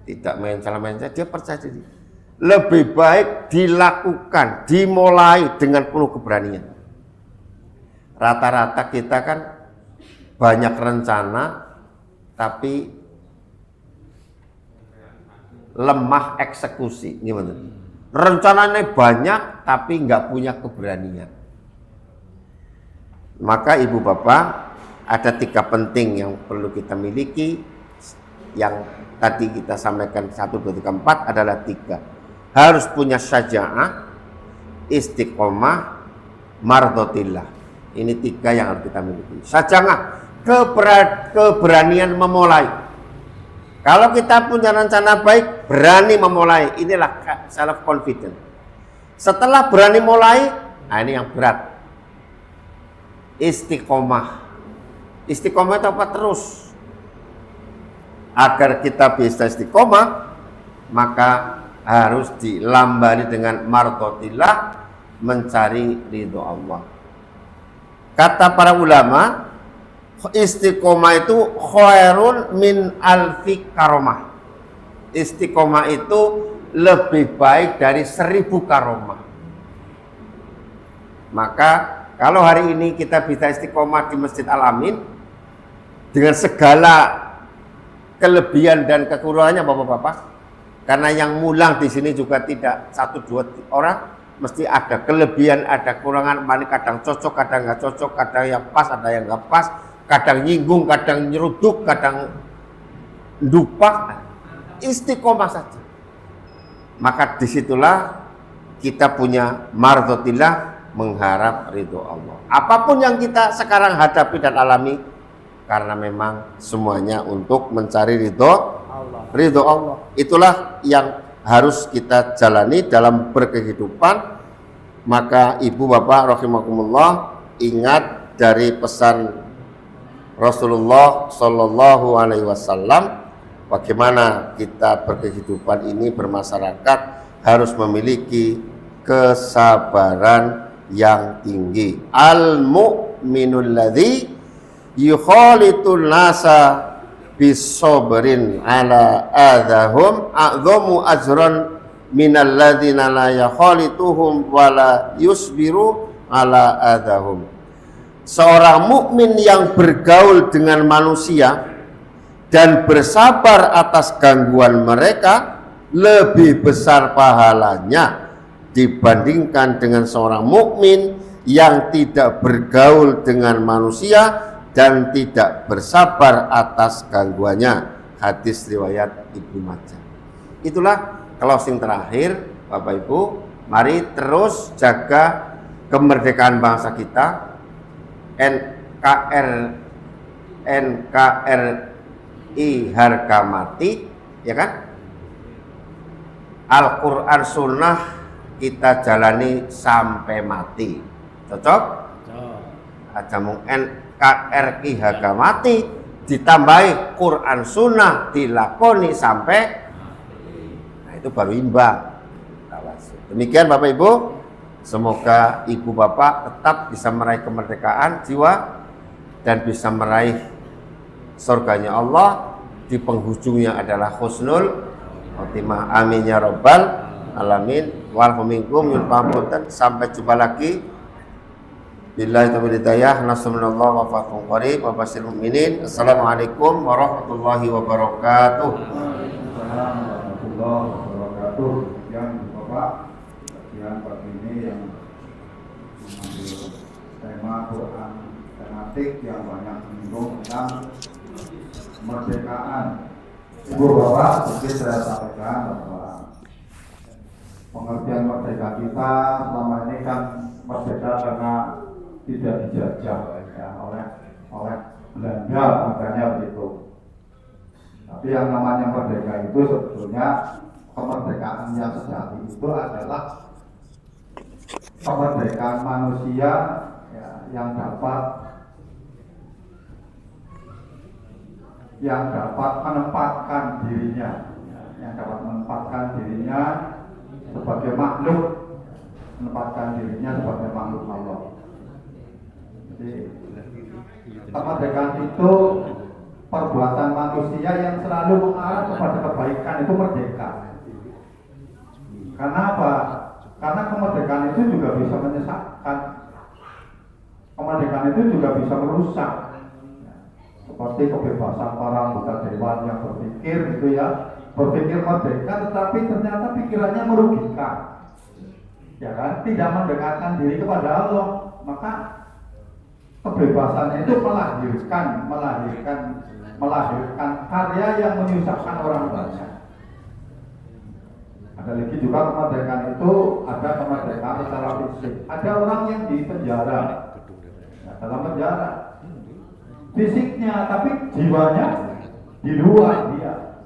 tidak mencela, dia percaya diri. Lebih baik dilakukan, dimulai dengan penuh keberanian. Rata-rata kita kan banyak rencana tapi lemah eksekusi. Gimana? Rencananya banyak tapi nggak punya keberanian. Maka ibu bapak, ada 3 penting yang perlu kita miliki. Yang tadi kita sampaikan 1, 2, 3, 4 adalah 3. Harus punya syaja'ah, istiqomah, mardhatillah. Ini 3 yang harus kita miliki. Syaja'ah, keberanian memulai. Kalau kita punya rencana baik, berani memulai. Inilah self confident. Setelah berani mulai, nah ini yang berat. Istiqomah. Istiqomah itu apa? Terus. Agar kita bisa istiqomah, maka harus dilambani dengan mardhatillah, mencari ridho Allah. Kata para ulama, istiqomah itu khairun min alfi karomah. Istiqomah itu lebih baik dari 1000 karomah. Maka kalau hari ini kita bisa istiqomah di Masjid Al-Amin dengan segala kelebihan dan kekurangannya bapak-bapak, karena yang mulang di sini juga tidak 1-2 orang, mesti ada kelebihan, ada kekurangan, kadang cocok, kadang nggak cocok, kadang yang pas, ada yang nggak pas, kadang nyinggung, kadang nyeruduk, kadang dupak. Istiqomah saja. Maka disitulah kita punya mardhatillah, mengharap ridho Allah. Apapun yang kita sekarang hadapi dan alami, karena memang semuanya untuk mencari ridho Allah. Itulah yang harus kita jalani dalam berkehidupan. Maka ibu bapak rahimakumullah, ingat dari pesan Rasulullah Shallallahu Alaihi Wasallam, bagaimana kita berkehidupan ini bermasyarakat harus memiliki kesabaran yang tinggi. Al-mu'minul ladzi yukhalitul nasa bisobrin ala adahum a'dhamu ajran minal ladzina la yakhalituhum wala yusbiru ala adahum. Seorang mukmin yang bergaul dengan manusia dan bersabar atas gangguan mereka lebih besar pahalanya dibandingkan dengan seorang mukmin yang tidak bergaul dengan manusia dan tidak bersabar atas gangguannya. Hadis riwayat Ibnu Majah. Itulah closing terakhir Bapak Ibu. Mari terus jaga kemerdekaan bangsa kita. NKRI harga mati, ya kan? Al-Quran Sunnah kita jalani sampai mati. Cocok? Aja mung NKRI harga mati ditambahi Quran Sunnah dilakoni sampai, nah itu baru imbang. Demikian Bapak Ibu, semoga ibu bapak tetap bisa meraih kemerdekaan jiwa dan bisa meraih surganya Allah. Di penghujungnya adalah husnul khotimah. Amin ya rabbal alamin. Walhuminkum yul pampunten. Sampai jumpa lagi. Billahi taufiq hidayah. Nasrullah wa fathun qarib wa basyiril mu'minin. Assalamualaikum warahmatullahi wabarakatuh. Assalamualaikum warahmatullahi wabarakatuh. Yang Bapak yang pagi ini yang mengambil tema Quran tematik yang banyak menyinggung tentang kemerdekaan. Ibu Bapak, sedikit saya sampaikan bahwa pengertian merdeka kita selama ini kan merdeka karena tidak dijajah ya, oleh Belanda, makanya begitu. Tapi yang namanya merdeka itu sebetulnya kemerdekaan yang sejati itu adalah kemerdekaan manusia ya, yang dapat menempatkan dirinya, yang dapat menempatkan dirinya sebagai makhluk, menempatkan dirinya sebagai makhluk Allah. Jadi kemerdekaan itu perbuatan manusia yang selalu mengarah kepada kebaikan, itu merdeka. Karena apa? Karena kemerdekaan itu juga bisa menyesatkan. Kemerdekaan itu juga bisa merusak. Seperti kebebasan para anggota dewan yang berpikir gitu ya, berpikir merdeka tetapi ternyata pikirannya merugikan. Ya kan? Tidak mendekatkan diri kepada Allah, maka kebebasannya itu melahirkan karya yang menyusahkan orang banyak. Ada lagi juga kemerdekaan itu, ada kemerdekaan secara fisik. Ada orang yang di penjara, dalam penjara fisiknya, tapi jiwanya di luar dia,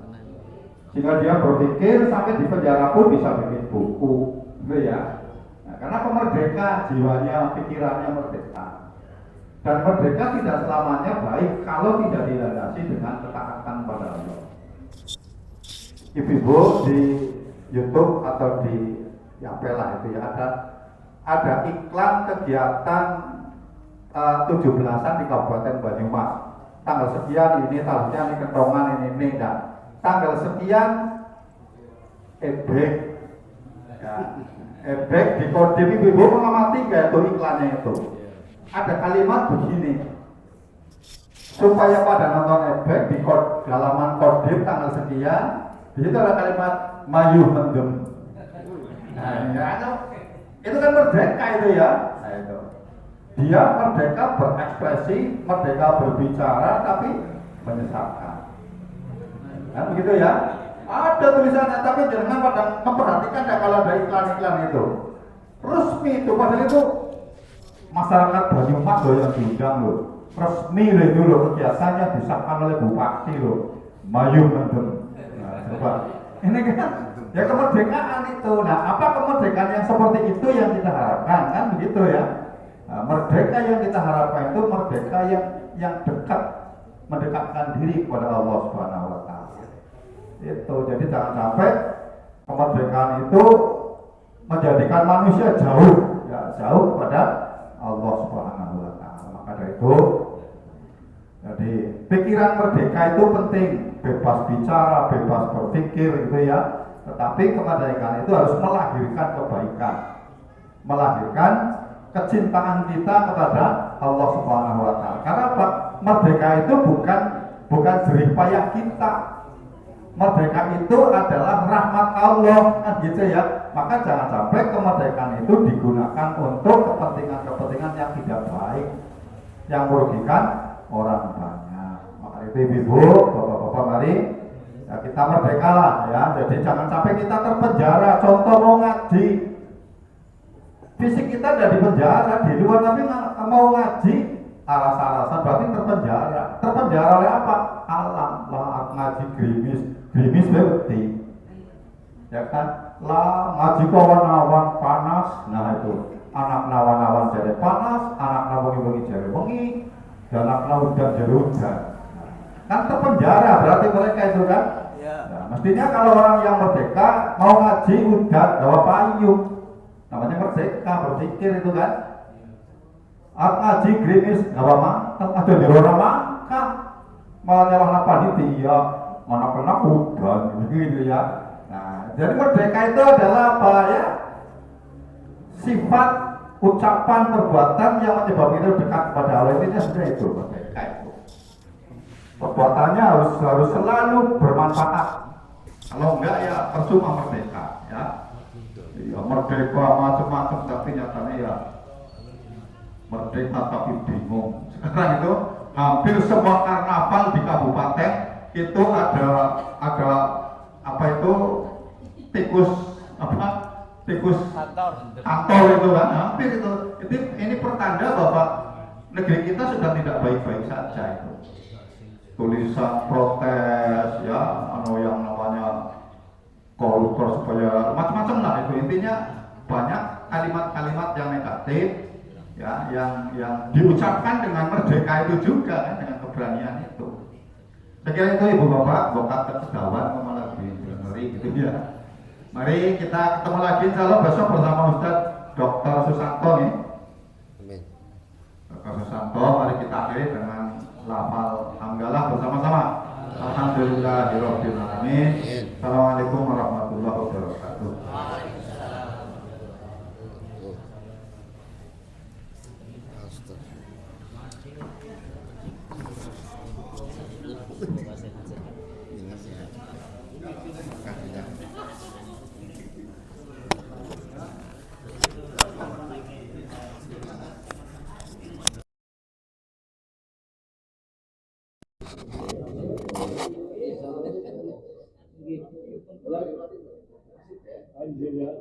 sehingga dia berpikir sampai di penjara pun bisa bikin buku, gitu ya. Nah, karena pemerdeka jiwanya, pikirannya merdeka. Dan merdeka tidak selamanya baik kalau tidak dilandasi dengan ketaatan pada Allah. Ibu-ibu di YouTube atau di Yapela itu ya ada iklan kegiatan 17-an di Kabupaten Banyumas. Tanggal sekian ini, tanggal sekian ini kentongan ini dan tanggal sekian ebek. Ya, ebek di Kodim. Ibu mengamati nggak itu iklannya itu? Ada kalimat begini, supaya pada nonton ebek di halaman Kodim tanggal sekian, di situ ada kalimat mayu mendem. Nah, ya, itu kan merdeka itu ya. Nah, itu. Dia merdeka berekspresi, merdeka berbicara, tapi menyesatkan. Nah, begitu ya. Ada tulisannya, tapi jangan pada memperhatikan ya kalau ada iklan-iklan itu. Resmi itu, padahal itu masyarakat Banyumas loh yang diundang loh. Resmi loh itu loh, kegiatannya disahkan oleh Bupati loh. Mayu mendem. Nah, coba. Ini kan ya kemerdekaan itu. Nah, apa kemerdekaan yang seperti itu yang kita harapkan, kan begitu ya. Nah, merdeka yang kita harapkan itu merdeka yang dekat, mendekatkan diri kepada Allah Subhanahu wa taala. Itu. Jadi jangan sampai kemerdekaan itu menjadikan manusia jauh kepada Allah Subhanahu wa taala. Maka dari itu, jadi pikiran merdeka itu penting, bebas bicara, bebas berpikir gitu ya. Tetapi kemerdekaan itu harus melahirkan kebaikan, melahirkan kecintaan kita kepada Allah Subhanahu wa taala. Karena apa? Merdeka itu bukan jerih payah kita. Merdeka itu adalah rahmat Allah, kan gitu ya. Maka jangan sampai kemerdekaan itu digunakan untuk kepentingan-kepentingan yang tidak baik, yang merugikan orang banyak. Maka itu ibu, bapak-bapak, mari ya kita merdeka lah ya. Jadi jangan sampai kita terpenjara. Contoh mau ngaji, fisik kita ada di penjara, di luar tapi mau ngaji alas-alasan berarti terpenjara. Terpenjara oleh apa? Alam lah, ngaji gerimis berarti ya kan, lah ngaji kawan-kawan panas. Nah itu anak nawan-nawan jadi panas, anak nawan-nawan jadi wengi, dan anak udan jadi udan. Kan terpenjara berarti mereka itu kan. Nah, mestinya kalau orang yang merdeka mau ngaji udan bawa payung, namanya merdeka berpikir itu kan. Ngaji gerimis nggak apa-apa, ada di orang makan malah nyalah panitia, mana pernah udan gitu ya. Nah, jadi merdeka itu adalah apa ya? Sifat, ucapan, perbuatan yang menyebabkan kita dekat kepada Allah. Ini sebenarnya itu merdeka itu. Perbuatannya harus selalu bermanfaat. Kalau enggak ya percuma merdeka ya. Ya merdeka macam-macam tapi nyatanya ya merdeka tapi bingung. Sekarang itu hampir semua karnaval di kabupaten itu ada apa itu tikus kantor itu kan, hampir itu. Ini pertanda bahwa negeri kita sudah tidak baik-baik saja itu. Tulisan protes ya, yang namanya koruptor supaya macam-macam lah itu. Intinya banyak kalimat-kalimat yang negatif ya, yang diucapkan dengan merdeka itu juga kan, dengan keberanian itu. Saya kira itu ibu bapak, bokat kesedawan malah lebih ngeri gitu ya. Mari kita ketemu lagi insya Allah besok bersama Ustadz Dr. Susanto nih. Amin. Dr. Susanto, mari kita akhiri dengan lafal hamdalah bersama-sama. Alhamdulillahirabbil alamin. Assalamualaikum warahmatullahi wabarakatuh. Anjir ya.